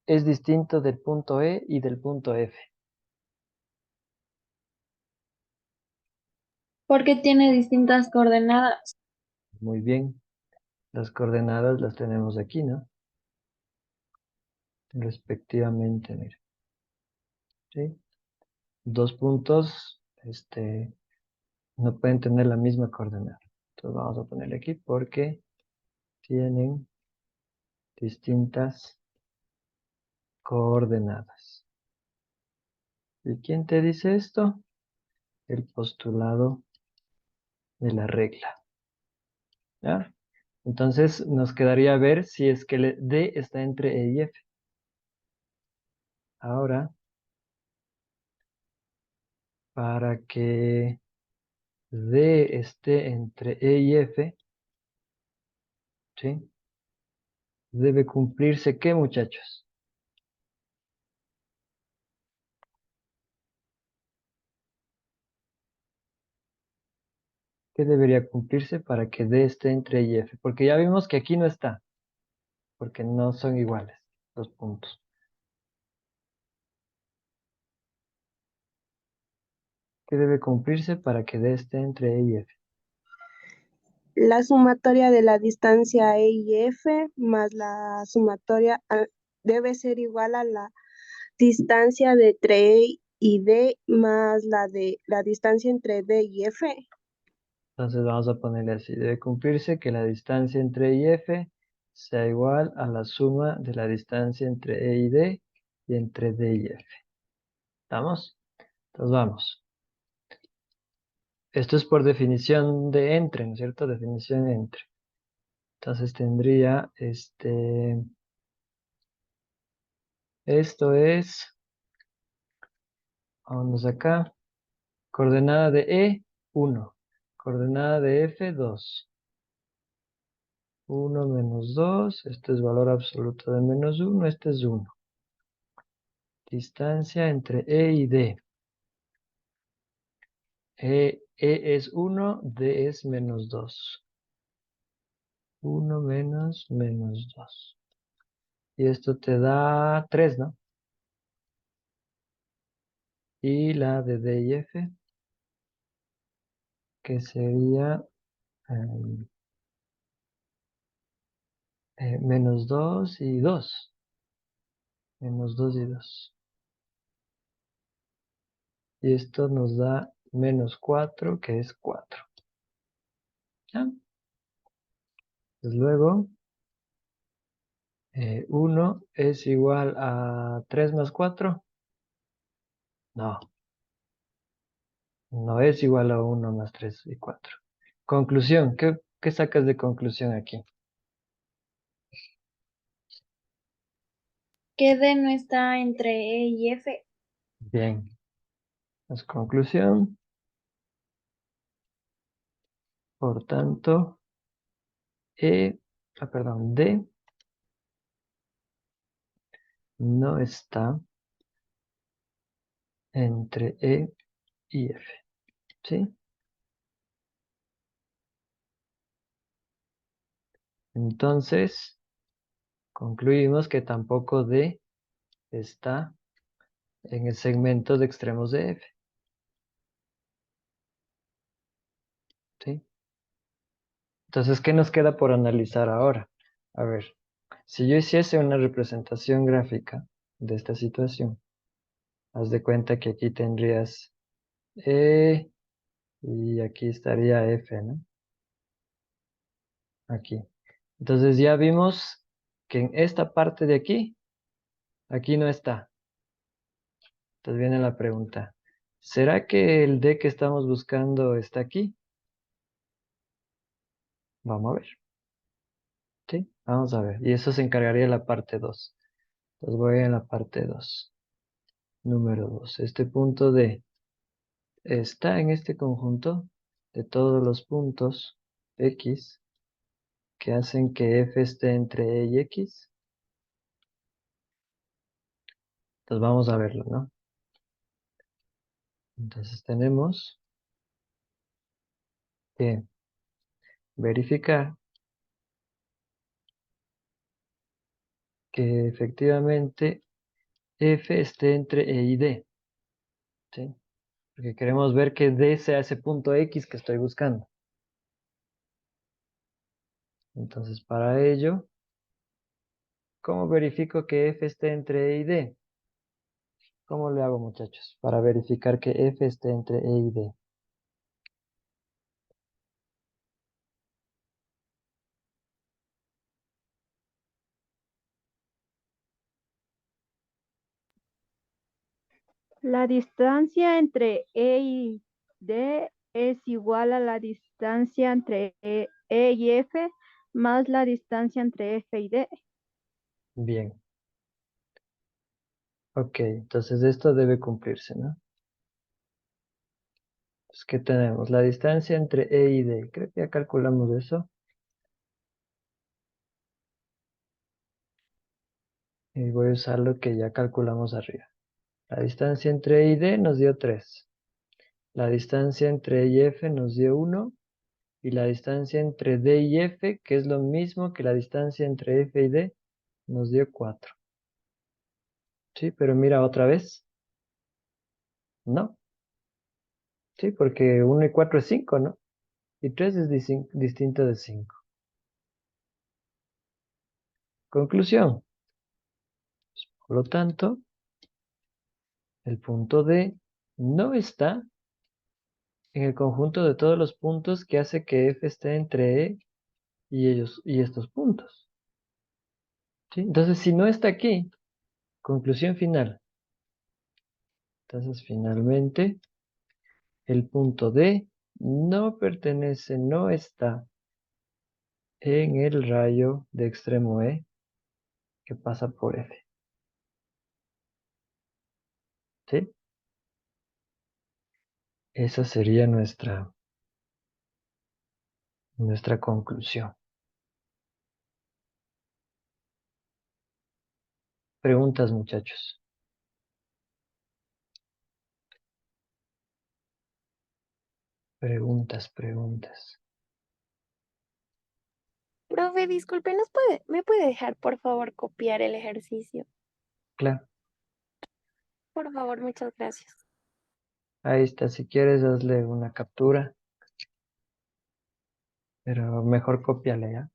es distinto del punto E y del punto F? Porque tiene distintas coordenadas. Muy bien, las coordenadas las tenemos aquí, ¿no? Respectivamente, mira. ¿Sí? Dos puntos, no pueden tener la misma coordenada. Entonces vamos a ponerle aquí porque tienen distintas coordenadas. ¿Y quién te dice esto? El postulado de la regla. ¿Ya? Entonces nos quedaría ver si es que el D está entre E y F. Ahora, para que D esté entre E y F, ¿sí? Debe cumplirse ¿qué, muchachos? ¿Qué debería cumplirse para que D esté entre E y F? Porque ya vimos que aquí no está, porque no son iguales los puntos. ¿Qué debe cumplirse para que D esté entre E y F? La sumatoria de la distancia E y F más la sumatoria debe ser igual a la distancia de entre E y D más la de la distancia entre D y F. Entonces vamos a ponerle así. Debe cumplirse que la distancia entre E y F sea igual a la suma de la distancia entre E y D y entre D y F. ¿Estamos? Entonces vamos. Esto es por definición de entre, ¿no es cierto? Definición entre. Entonces tendría, esto es, vámonos acá, coordenada de E, 1. Coordenada de F, 2. 1 menos 2. Este es valor absoluto de menos 1. Este es 1. Distancia entre E y D. E es 1, D es menos 2. 1 menos 2. Y esto te da 3, ¿no? Y la de D y F, que sería menos 2 y 2. Menos 2 y 2. Y esto nos da menos 4, que es 4. ¿Ya? Pues luego, 1 es igual a 3 más 4. No, no es igual a 1 más 3 y 4. Conclusión, ¿qué sacas de conclusión aquí? Que D no está entre E y F. Bien. Pues conclusión. Por tanto, D no está entre E y F. ¿Sí? Entonces, concluimos que tampoco D está en el segmento de extremos de F. ¿Sí? Entonces, ¿qué nos queda por analizar ahora? A ver, si yo hiciese una representación gráfica de esta situación, haz de cuenta que aquí tendrías E y aquí estaría F, ¿no? Aquí. Entonces ya vimos que en esta parte de aquí no está. Entonces viene la pregunta, ¿será que el D que estamos buscando está aquí? Vamos a ver. ¿Sí? Vamos a ver. Y eso se encargaría de la parte 2. Entonces voy a la parte 2. Número 2. Este punto D está en este conjunto de todos los puntos X que hacen que F esté entre E y X. Entonces vamos a verlo, ¿no? Entonces tenemos que verificar que efectivamente F esté entre E y D. ¿Sí? Porque queremos ver que D sea ese punto X que estoy buscando. Entonces para ello, ¿cómo verifico que F esté entre E y D? ¿Cómo le hago, muchachos? Para verificar que F esté entre E y D. La distancia entre E y D es igual a la distancia entre E y F más la distancia entre F y D. Bien. Ok, entonces esto debe cumplirse, ¿no? Pues, ¿qué tenemos? La distancia entre E y D. Creo que ya calculamos eso. Y voy a usar lo que ya calculamos arriba. La distancia entre E y D nos dio 3. La distancia entre E y F nos dio 1. Y la distancia entre D y F, que es lo mismo que la distancia entre F y D, nos dio 4. ¿Sí? Pero mira otra vez. No. Sí, porque 1 y 4 es 5, ¿no? Y 3 es distinto de 5. Conclusión. Por lo tanto, el punto D no está en el conjunto de todos los puntos que hace que F esté entre E y estos puntos. ¿Sí? Entonces, si no está aquí, conclusión final. Entonces, finalmente, el punto D no pertenece, no está en el rayo de extremo E que pasa por F. ¿Sí? Esa sería nuestra nuestra conclusión. Preguntas, muchachos. Preguntas. Profe, disculpe, ¿me puede dejar por favor copiar el ejercicio? Claro, Por favor, muchas gracias. ahí está. Si quieres, hazle una captura, pero mejor cópiale, ¿ya?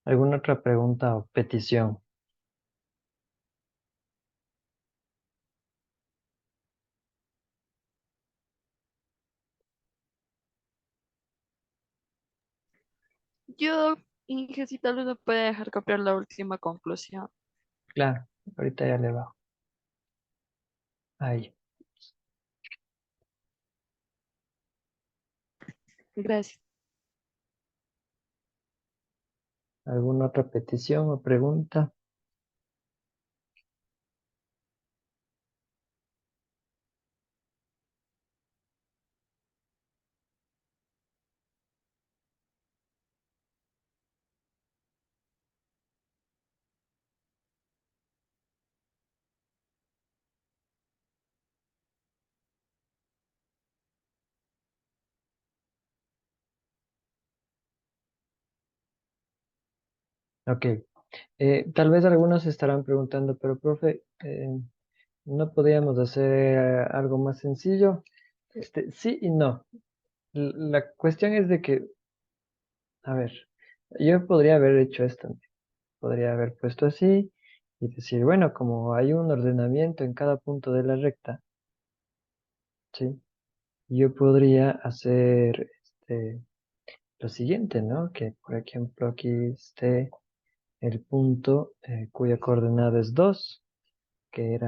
¿Alguna otra pregunta o petición? Yo, Inge, si tal vez me puede dejar copiar la última conclusión. Claro, ahorita ya le bajo. Ahí. Gracias. ¿Alguna otra petición o pregunta? Ok. Tal vez algunos se estarán preguntando, pero profe, ¿no podríamos hacer algo más sencillo? Sí y no. La cuestión es de que, a ver, yo podría haber hecho esto. Podría haber puesto así y decir, bueno, como hay un ordenamiento en cada punto de la recta, ¿sí? Yo podría hacer lo siguiente, ¿no? Que, por ejemplo, aquí esté el punto cuya coordenada es 2, que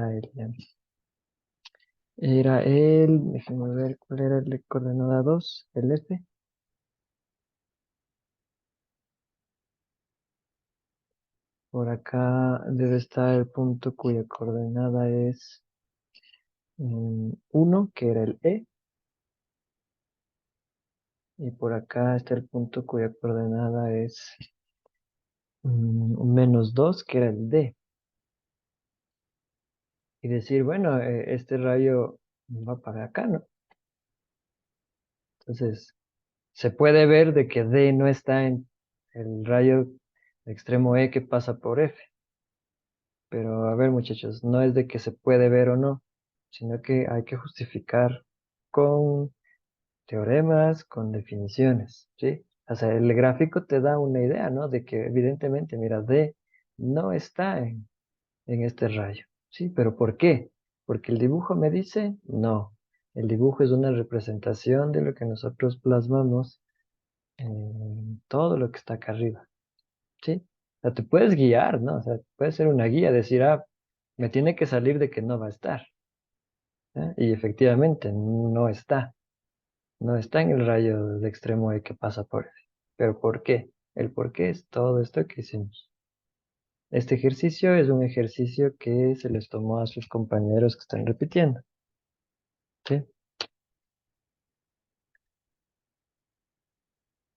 déjenme ver cuál era la coordenada 2, el F. Por acá debe estar el punto cuya coordenada es 1, que era el E. Y por acá está el punto cuya coordenada es -2, que era el D. Y decir, bueno, este rayo va para acá, ¿no? Entonces, se puede ver de que D no está en el rayo de extremo E que pasa por F. Pero a ver, muchachos, no es de que se puede ver o no, sino que hay que justificar con teoremas, con definiciones, ¿sí? O sea, el gráfico te da una idea, ¿no? De que evidentemente, mira, D no está en este rayo, ¿sí? ¿Pero por qué? Porque el dibujo me dice, no. El dibujo es una representación de lo que nosotros plasmamos en todo lo que está acá arriba, ¿sí? O sea, te puedes guiar, ¿no? O sea, puede ser una guía, decir, me tiene que salir de que no va a estar, ¿eh? Y efectivamente, no está en el rayo de extremo E que pasa por F. ¿Pero por qué? El por qué es todo esto que hicimos. Este ejercicio es un ejercicio que se les tomó a sus compañeros que están repitiendo, ¿sí?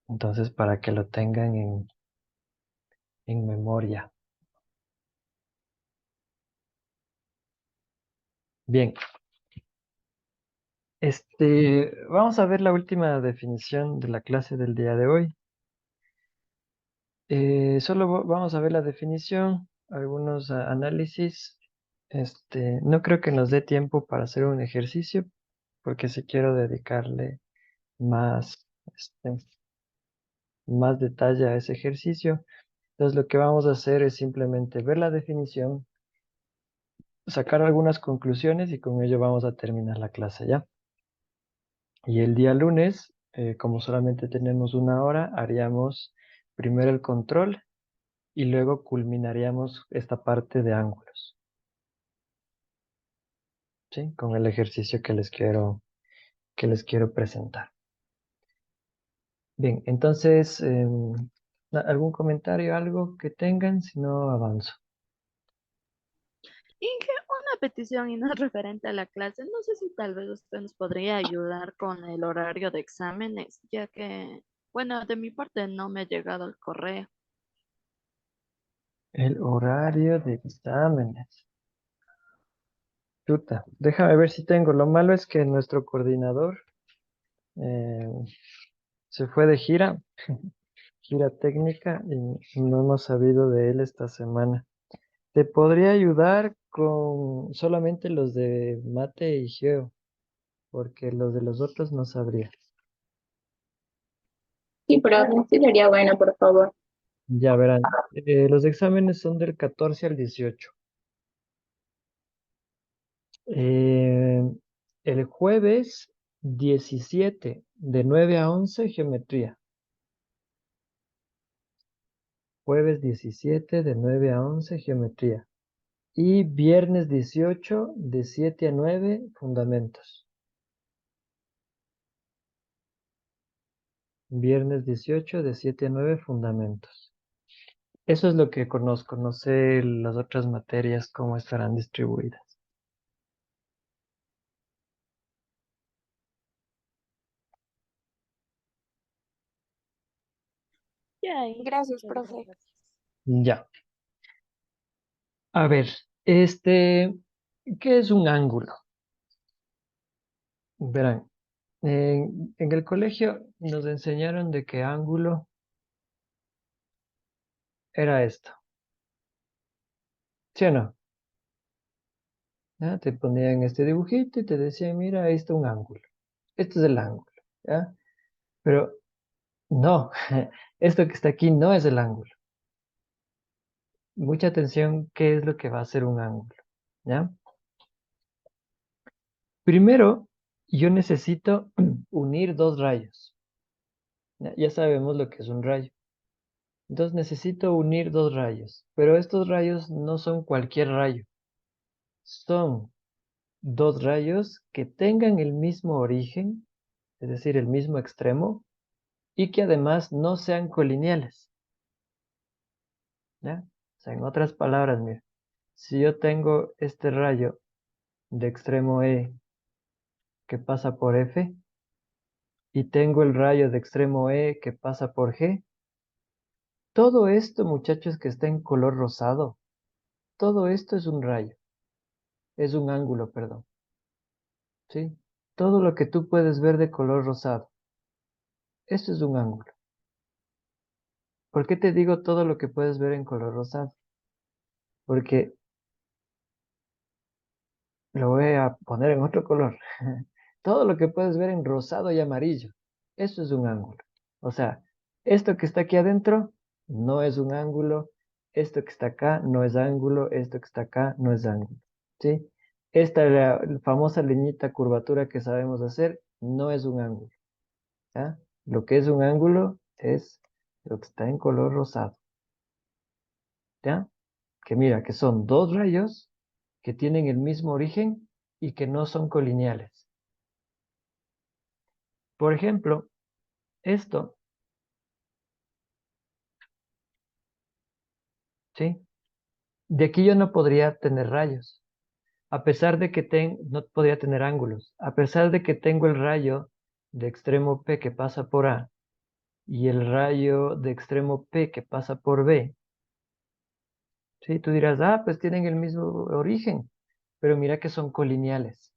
Entonces, para que lo tengan en memoria. Bien, vamos a ver la última definición de la clase del día de hoy. Solo vamos a ver la definición, algunos análisis. No creo que nos dé tiempo para hacer un ejercicio, porque si quiero dedicarle más, más detalle a ese ejercicio. Entonces lo que vamos a hacer es simplemente ver la definición, sacar algunas conclusiones y con ello vamos a terminar la clase ya. Y el día lunes, como solamente tenemos una hora, haríamos primero el control y luego culminaríamos esta parte de ángulos, ¿sí? Con el ejercicio que les quiero presentar. Bien, entonces ¿Algún comentario, algo que tengan? Si no, avanzo. Inge, una petición y no es referente a la clase. No sé si tal vez usted nos podría ayudar con el horario de exámenes, ya que, bueno, de mi parte no me ha llegado el correo. El horario de exámenes. Chuta, déjame ver si tengo. Lo malo es que nuestro coordinador eh, se fue de gira técnica, y no hemos sabido de él esta semana. Te podría ayudar con solamente los de mate y geo, porque los de los otros no sabría. Sí, pero sí sería bueno, por favor. Ya verán, los exámenes son del 14 al 18. Eh, el jueves 17 de 9 a 11 geometría. Jueves 17 de 9 a 11 geometría. Y viernes 18 de 7 a 9 fundamentos. Viernes 18 de 7 a 9 fundamentos. Eso es lo que conozco. No sé las otras materias cómo estarán distribuidas. Ya, Gracias, muchas profe. gracias. Ya. A ver, ¿qué es un ángulo? Verán, en el colegio nos enseñaron de que ángulo era esto. ¿Sí o no? ¿Ya? Te ponían este dibujito y te decían, mira, ahí está un ángulo. Este es el ángulo. ¿Ya? Pero no, esto que está aquí no es el ángulo. Mucha atención, ¿qué es lo que va a ser un ángulo? ¿Ya? Primero, yo necesito unir dos rayos. Ya sabemos lo que es un rayo. Entonces necesito unir dos rayos, pero estos rayos no son cualquier rayo. Son dos rayos que tengan el mismo origen, es decir, el mismo extremo, y que además no sean colineales. ¿Ya? O sea, en otras palabras, mira, si yo tengo este rayo de extremo E que pasa por F, y tengo el rayo de extremo E que pasa por G, todo esto, muchachos, que está en color rosado, todo esto es un rayo, es un ángulo, perdón. ¿Sí? Todo lo que tú puedes ver de color rosado, esto es un ángulo. ¿Por qué te digo todo lo que puedes ver en color rosado? Porque lo voy a poner en otro color. Todo lo que puedes ver en rosado y amarillo, eso es un ángulo. O sea, esto que está aquí adentro no es un ángulo, esto que está acá no es ángulo, esto que está acá no es ángulo. ¿Sí? Esta la famosa leñita curvatura que sabemos hacer no es un ángulo. ¿Ya? Lo que es un ángulo es lo que está en color rosado. ¿Ya? Que mira, que son dos rayos que tienen el mismo origen y que no son colineales. Por ejemplo, esto, ¿sí? De aquí yo no podría tener rayos, a pesar de que no podría tener ángulos, a pesar de que tengo el rayo de extremo P que pasa por A y el rayo de extremo P que pasa por B. ¿Sí? Tú dirás, pues tienen el mismo origen, pero mira que son colineales.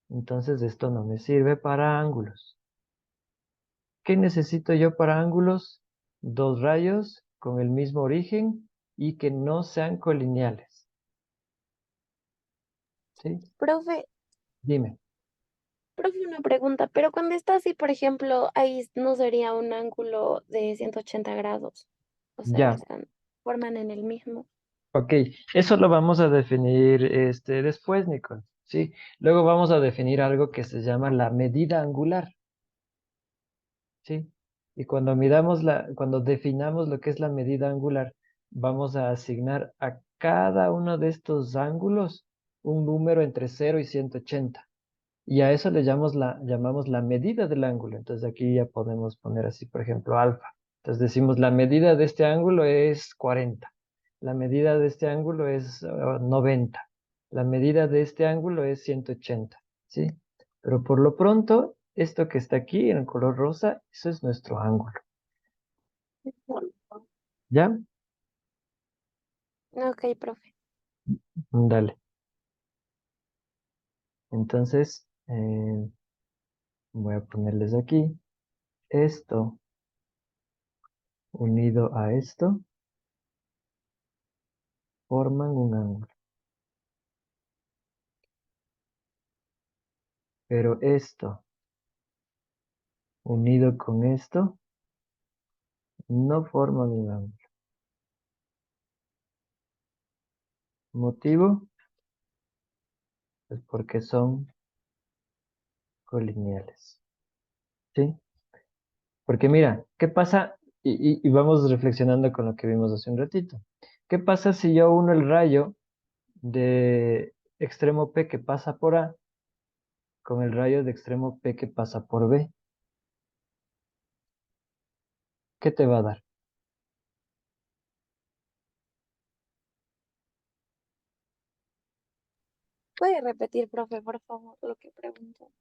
Entonces esto no me sirve para ángulos. ¿Qué necesito yo para ángulos? Dos rayos con el mismo origen y que no sean colineales. ¿Sí? Profe, Dime. una pregunta, pero cuando está así, por ejemplo, ahí no sería un ángulo de 180 grados. O sea, Ya, están, forman en el mismo. ok. Eso lo vamos a definir después, Nicole. ¿Sí? Luego vamos a definir algo que se llama la medida angular. ¿Sí? Y cuando definamos lo que es la medida angular, vamos a asignar a cada uno de estos ángulos un número entre 0 y 180. Y a eso le llamamos la medida del ángulo. Entonces aquí ya podemos poner así, por ejemplo, alfa. Entonces decimos, la medida de este ángulo es 40. La medida de este ángulo es 90. La medida de este ángulo es 180, ¿sí? Pero por lo pronto, esto que está aquí en color rosa, eso es nuestro ángulo. ¿Ya? Ok, profe. Dale. Entonces, voy a ponerles aquí esto unido a esto, forman un ángulo. Pero esto unido con esto no forman un ángulo. ¿Motivo? Pues porque son colineales. ¿Sí? Porque mira, ¿qué pasa? Y vamos reflexionando con lo que vimos hace un ratito. ¿Qué pasa si yo uno el rayo de extremo P que pasa por A con el rayo de extremo P que pasa por B? ¿Qué te va a dar? ¿Puede repetir, profe, por favor, lo que preguntó?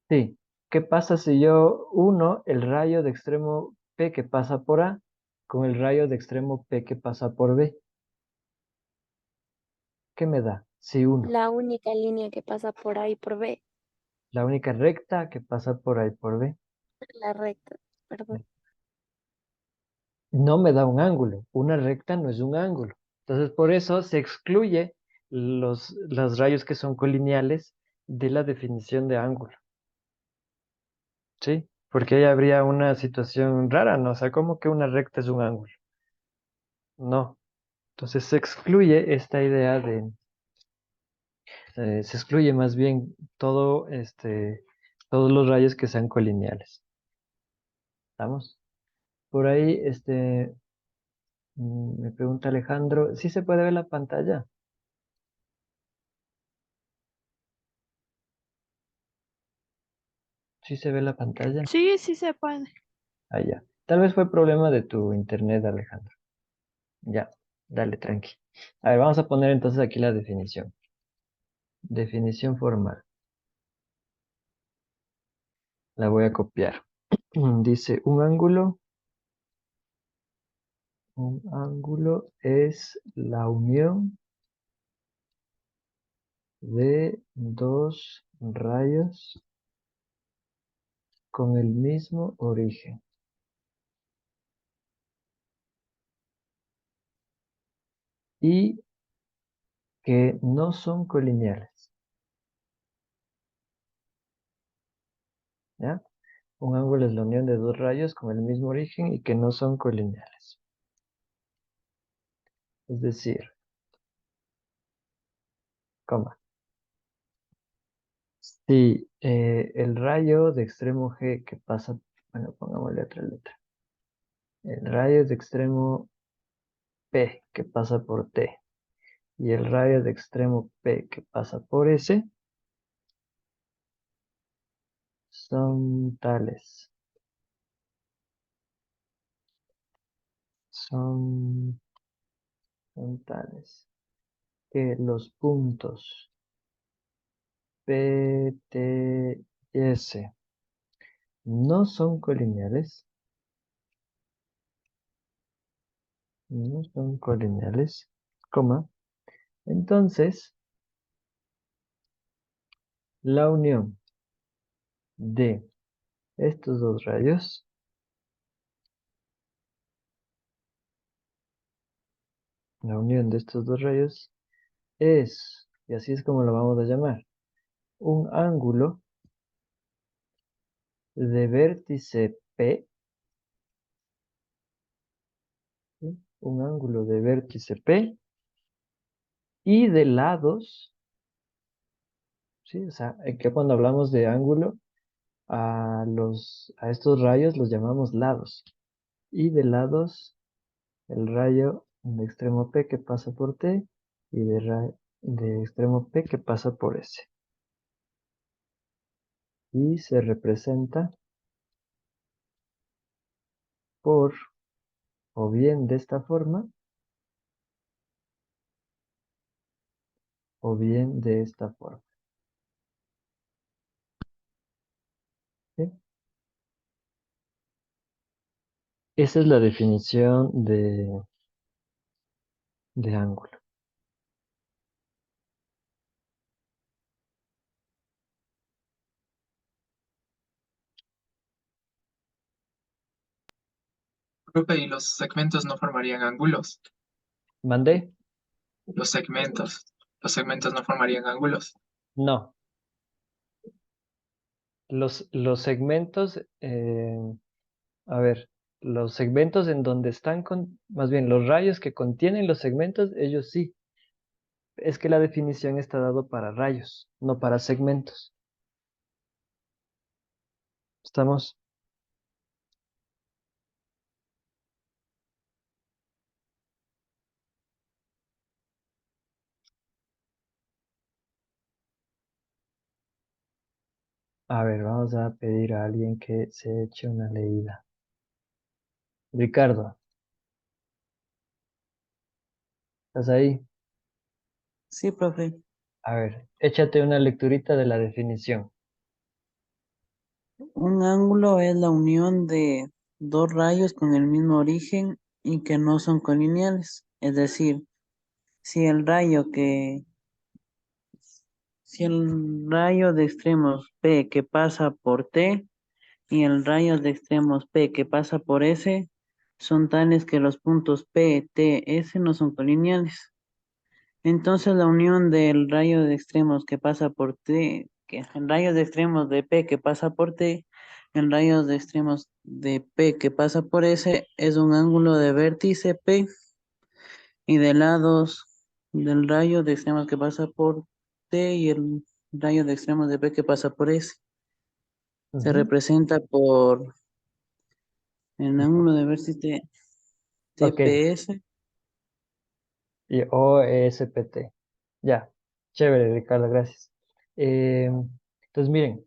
Sí. ¿Qué pasa si yo uno el rayo de extremo P que pasa por A con el rayo de extremo P que pasa por B? ¿Qué me da? Si uno, La única línea que pasa por A y por B, la única recta que pasa por A y por B, la recta, perdón. no me da un ángulo. Una recta no es un ángulo. Entonces, por eso se excluye los rayos que son colineales de la definición de ángulo. ¿Sí? Porque ahí habría una situación rara, ¿no? O sea, ¿cómo que una recta es un ángulo? No. Entonces se excluye esta idea de, se excluye más bien todo, todos los rayos que sean colineales. ¿Estamos? Por ahí, me pregunta Alejandro, ¿sí se puede ver la pantalla? ¿Sí se ve la pantalla? Sí, sí se puede. Ah, ya. Tal vez fue problema de tu internet, Alejandro. Ya, dale, tranqui. A ver, vamos a poner entonces aquí la definición. Definición formal. La voy a copiar. Dice, un ángulo es la unión de dos rayos con el mismo origen y que no son colineales. ¿Ya? Un ángulo es la unión de dos rayos con el mismo origen y que no son colineales. Es decir, coma. Si el rayo de extremo G que pasa, bueno, pongámosle otra letra. El rayo de extremo P que pasa por T y el rayo de extremo P que pasa por S son tales. Son, son tales que los puntos P, T y S no son colineales. No son colineales, coma. Entonces, la unión de estos dos rayos la unión de estos dos rayos es, y así es como lo vamos a llamar, un ángulo de vértice P, ¿sí? Un ángulo de vértice P y de lados, ¿sí? O sea, que cuando hablamos de ángulo, a estos rayos los llamamos lados. Y de lados, el rayo de extremo P que pasa por T y de extremo P que pasa por S. Y se representa por o bien de esta forma, o bien de esta forma. ¿Sí? Esa es la definición de ángulo. Profe, ¿y los segmentos no formarían ángulos? ¿Mandé? Los segmentos. Los segmentos no formarían ángulos. No. Los segmentos, a ver, los segmentos en donde están más bien los rayos que contienen los segmentos, ellos sí. Es que la definición está dado para rayos, no para segmentos. ¿Estamos? A ver, vamos a pedir a alguien que se eche una leída. Ricardo, ¿estás ahí? Sí, profe. A ver, échate una lecturita de la definición. Un ángulo es la unión de dos rayos con el mismo origen y que no son colineales. Es decir, si el rayo que, si el rayo de extremos P que pasa por T y el rayo de extremos P que pasa por S son tales que los puntos P, T, S no son colineales. Entonces la unión del rayo de extremos que pasa por T, que el rayo de extremos de P que pasa por T, el rayo de extremos de P que pasa por S es un ángulo de vértice P y de lados del rayo de extremos que pasa por T y el rayo de extremos de P que pasa por S. Se Ujú. representa por el ángulo de vértice Ok, TPS. y OSPT. Ya, chévere, Ricardo, gracias. Entonces, miren,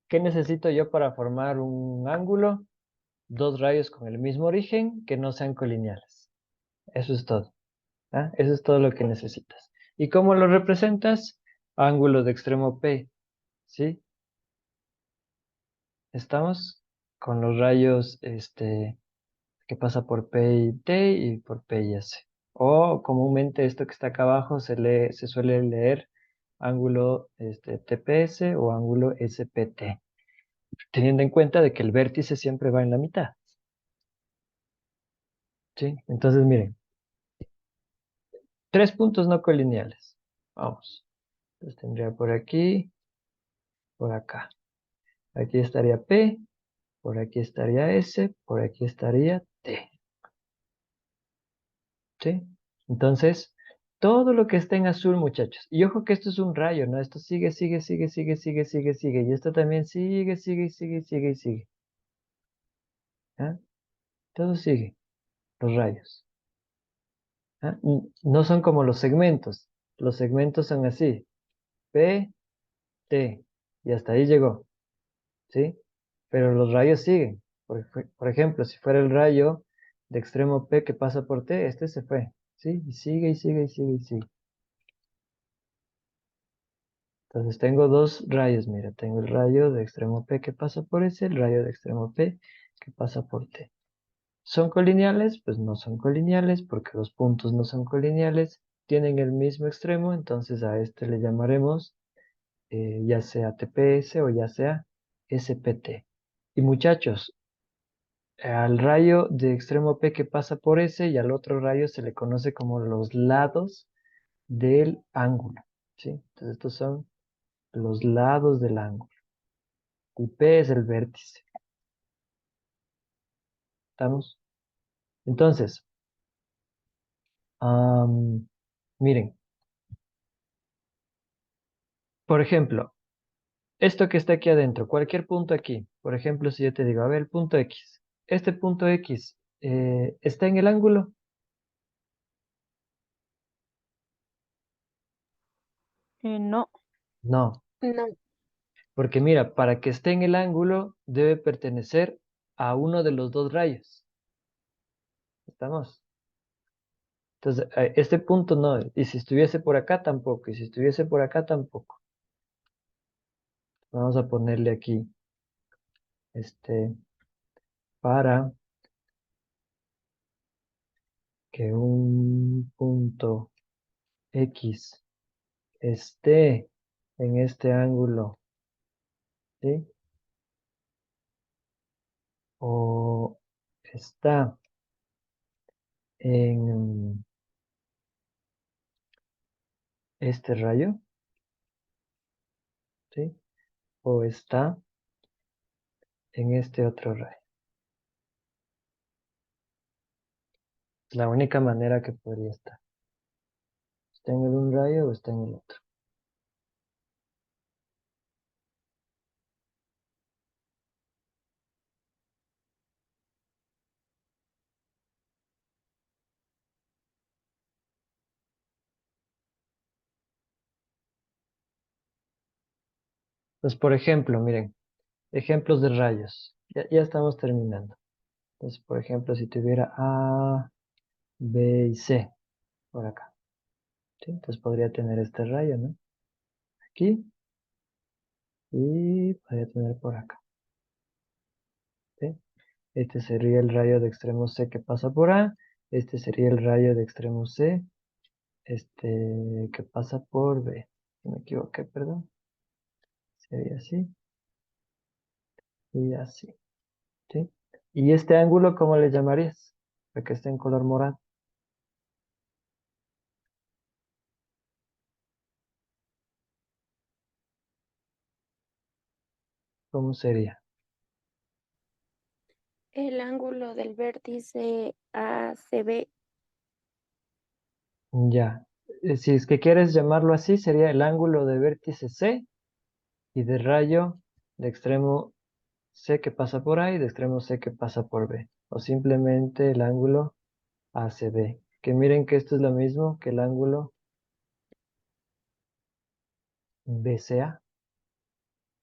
¿qué necesito yo para formar un ángulo? Dos rayos con el mismo origen que no sean colineales. Eso es todo. ¿Ah? Eso es todo lo que necesitas. ¿Y cómo lo representas? Ángulo de extremo P, ¿sí? Estamos con los rayos que pasa por P y T y por P y S. O comúnmente esto que está acá abajo se suele leer ángulo TPS o ángulo SPT, teniendo en cuenta de que el vértice siempre va en la mitad. ¿Sí? Entonces, miren, tres puntos no colineales. Vamos. Entonces tendría por aquí, por acá. Aquí estaría P, por aquí estaría S, por aquí estaría T. ¿Sí? Entonces, todo lo que esté en azul, muchachos. Y ojo que esto es un rayo, ¿no? Esto sigue, sigue, sigue, sigue, sigue, sigue, sigue. Y esto también sigue, sigue, sigue, sigue, sigue. ¿Ah? Todo sigue, los rayos. ¿Ah? No son como los segmentos. Los segmentos son así. P, T. Y hasta ahí llegó. ¿Sí? Pero los rayos siguen. Por ejemplo, si fuera el rayo de extremo P que pasa por T, este se fue. ¿Sí? Y sigue, y sigue, y sigue, y sigue. Entonces tengo dos rayos, mira, tengo el rayo de extremo P que pasa por S, el rayo de extremo P que pasa por T. ¿Son colineales? Pues no son colineales porque los puntos no son colineales, tienen el mismo extremo, entonces a este le llamaremos ya sea TPS o ya sea SPT. Y muchachos, al rayo de extremo P que pasa por S y al otro rayo se le conoce como los lados del ángulo, ¿sí? Entonces estos son los lados del ángulo. Y P es el vértice. ¿Estamos? Entonces, miren, por ejemplo, esto que está aquí adentro, cualquier punto aquí, por ejemplo, si yo te digo, a ver, el punto X, este punto X está en el ángulo. No. No, No, porque mira, para que esté en el ángulo debe pertenecer a uno de los dos rayos. ¿Estamos? Entonces, este punto no, y si estuviese por acá tampoco, y si estuviese por acá tampoco. Vamos a ponerle aquí, para que un punto X esté en este ángulo, ¿sí? O está en este rayo, ¿sí? O está en este otro rayo. Es la única manera que podría estar. ¿Está en el un rayo o está en el otro? Pues por ejemplo, miren, ejemplos de rayos. Ya estamos terminando. Entonces, por ejemplo, si tuviera A, B y C por acá, ¿sí? Entonces podría tener este rayo, ¿no? Aquí y podría tener por acá, ¿sí? Este sería el rayo de extremo C que pasa por A. Este sería el rayo de extremo C, que pasa por B. Si me equivoqué, perdón. Sería así y así, ¿sí? ¿Y este ángulo cómo le llamarías? Para que esté en color morado. ¿Cómo sería? El ángulo del vértice ACB. Ya. Si es que quieres llamarlo así, sería el ángulo de vértice C y de rayo de extremo C que pasa por A y de extremo C que pasa por B. O simplemente el ángulo ACB. Que miren que esto es lo mismo que el ángulo BCA.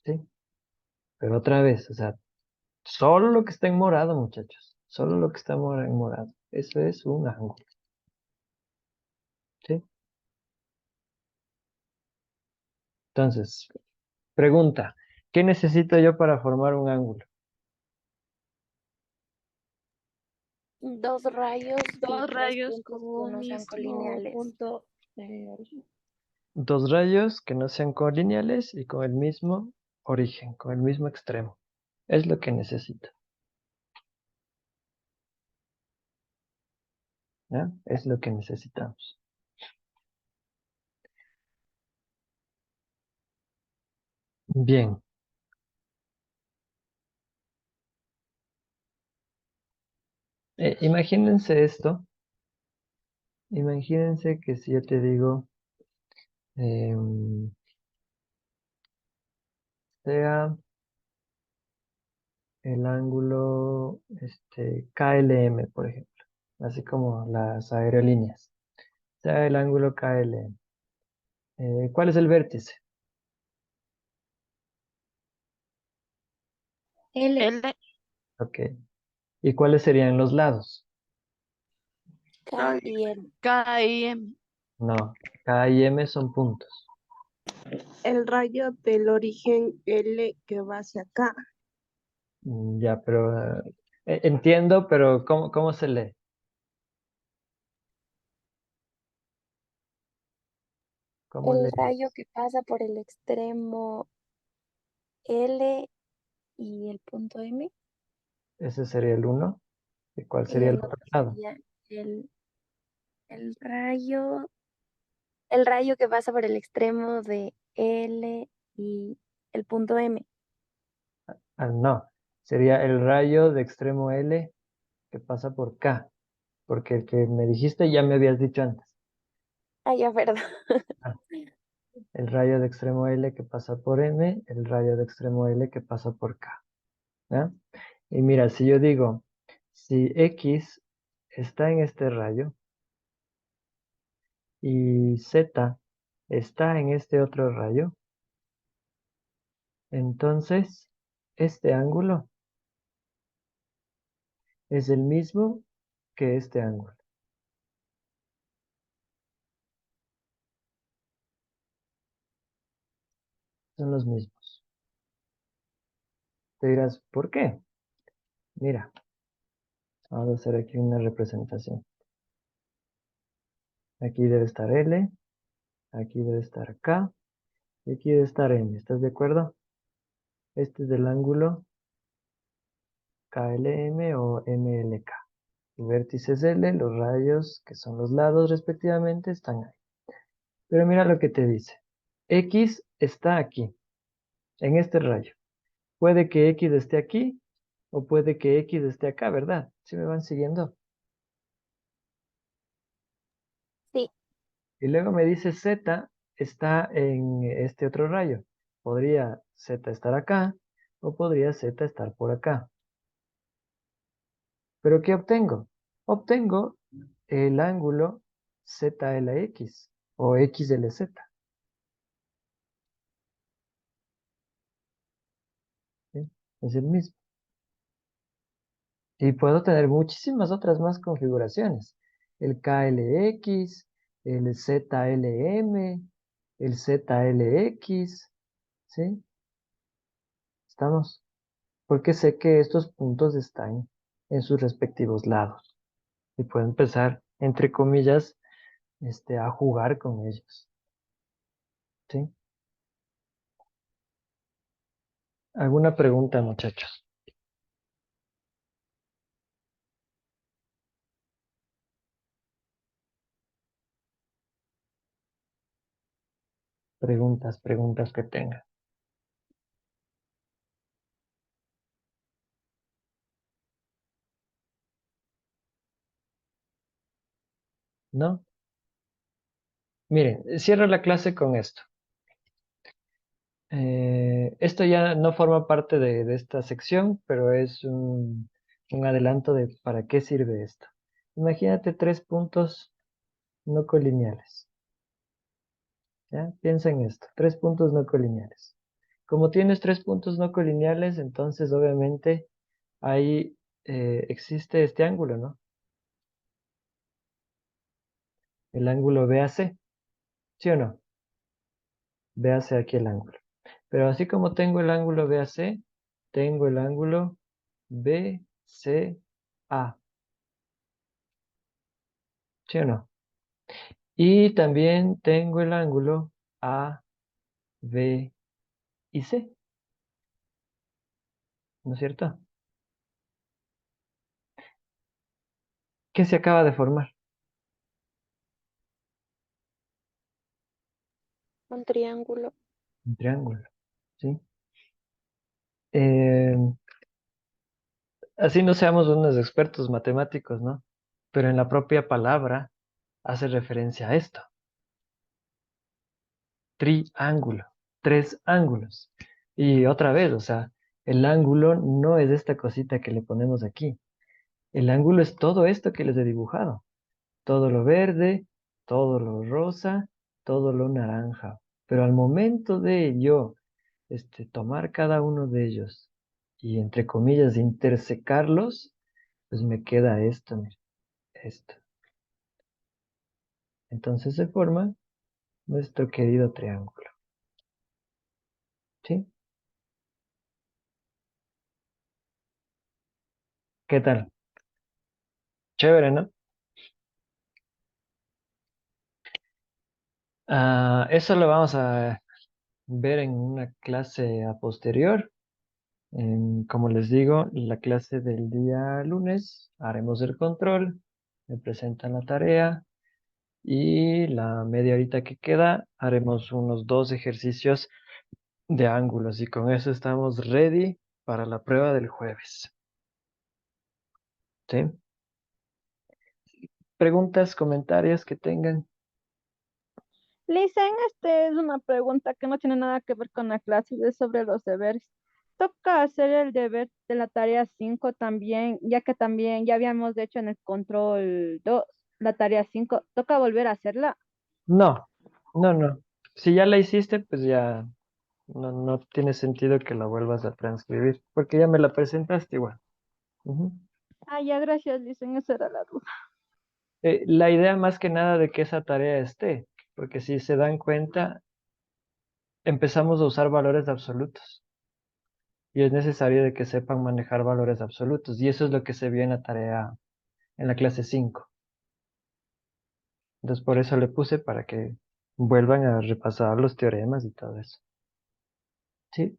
¿Sí? Pero otra vez, o sea, solo lo que está en morado, muchachos. Solo lo que está en morado. Eso es un ángulo. ¿Sí? Entonces, pregunta. ¿Qué necesito yo para formar un ángulo? Dos rayos y Dos tres rayos puntos con que un no sean mismo colineales. punto de origen. Dos rayos que no sean colineales y con el mismo origen, con el mismo extremo. Es lo que necesito. ¿Ya? Es lo que necesitamos. Bien. Imagínense esto. Imagínense que si yo te digo, sea el ángulo KLM, por ejemplo, así como las aerolíneas. Sea el ángulo KLM. ¿Cuál es el vértice? L, L, Ok. ¿Y cuáles serían los lados? K y L. K, I, M. No, K y M son puntos. El rayo del origen L que va hacia acá. Ya, pero entiendo, pero ¿cómo se lee? ¿Cómo El leemos? rayo que pasa por el extremo L y el punto M. Ese sería el uno. ¿Y cuál Y sería el el otro otro lado? sería el, el rayo, el rayo que pasa por el extremo de L y el punto M. Ah, no, sería el rayo de extremo L que pasa por K, porque el que me dijiste ya me habías dicho antes. Ah, ya, perdón. Ah, el rayo de extremo L que pasa por M, el rayo de extremo L que pasa por K. ¿Ya? Y mira, si yo digo, si X está en este rayo y Z está en este otro rayo, entonces este ángulo es el mismo que este ángulo. Son los mismos. Te dirás, ¿por qué? Mira, vamos a hacer aquí una representación. Aquí debe estar L, aquí debe estar K, y aquí debe estar M. ¿Estás de acuerdo? Este es el ángulo KLM o MLK. El vértice es L, los rayos, que son los lados respectivamente, están ahí. Pero mira lo que te dice. X está aquí, en este rayo. Puede que X esté aquí o puede que X esté acá, ¿verdad? ¿Sí me van siguiendo? Sí, Y luego me dice Z está en este otro rayo. Podría Z estar acá o podría Z estar por acá. ¿Pero qué obtengo? Obtengo el ángulo ZLX o XLZ. ¿Sí? Es el mismo. Y puedo tener muchísimas otras más configuraciones. El KLX, el ZLM, el ZLX, ¿sí? ¿Estamos? Porque sé que estos puntos están en sus respectivos lados. Y puedo empezar, entre comillas, a jugar con ellos. ¿Sí? ¿Alguna pregunta, muchachos? Preguntas que tengan. ¿No? Miren, cierro la clase con esto. Esto ya no forma parte de esta sección, pero es un adelanto de para qué sirve esto. Imagínate tres puntos no colineales. ¿Ya? Piensa en esto, tres puntos no colineales. Como tienes tres puntos no colineales, entonces obviamente ahí existe este ángulo, ¿no? El ángulo BAC, ¿sí o no? BAC aquí el ángulo. Pero así como tengo el ángulo BAC, tengo el ángulo BCA, ¿sí o no? Y también tengo el ángulo A, B y C, ¿no es cierto? ¿Qué se acaba de formar? un triángulo. Un triángulo, ¿sí? Eh, Así no seamos unos expertos matemáticos, ¿no? Pero en la propia palabra hace referencia a esto. Triángulo, tres ángulos. Y otra vez, o sea, el ángulo no es esta cosita que le ponemos aquí. El ángulo es todo esto que les he dibujado. Todo lo verde, todo lo rosa, todo lo naranja. Pero al momento de yo tomar cada uno de ellos y entre comillas intersecarlos, pues me queda esto, mira, esto. Entonces se forma nuestro querido triángulo. ¿Sí? ¿Qué tal? Chévere, ¿no? Eso lo vamos a ver en una clase a posterior. Como les digo, la clase del día lunes haremos el control, me presentan la tarea y la media horita que queda haremos unos dos ejercicios de ángulos y con eso estamos ready para la prueba del jueves. ¿Sí? Preguntas, comentarios que tengan. Listen, este es una pregunta que no tiene nada que ver con la clase, es sobre los deberes. Toca hacer el deber de la tarea 5 también, ya que también ya habíamos hecho en el control 2 la tarea 5. Toca volver a hacerla. No, no. Si ya la hiciste, pues ya no tiene sentido que la vuelvas a transcribir, porque ya me la presentaste igual. Ujú. Ah, ya, gracias, Lisen, esa era la duda. La idea más que nada de que esa tarea esté, porque si se dan cuenta, empezamos a usar valores absolutos y es necesario de que sepan manejar valores absolutos y eso es lo que se vio en la tarea en la clase 5. Entonces por eso le puse para que vuelvan a repasar los teoremas y todo eso. ¿Sí?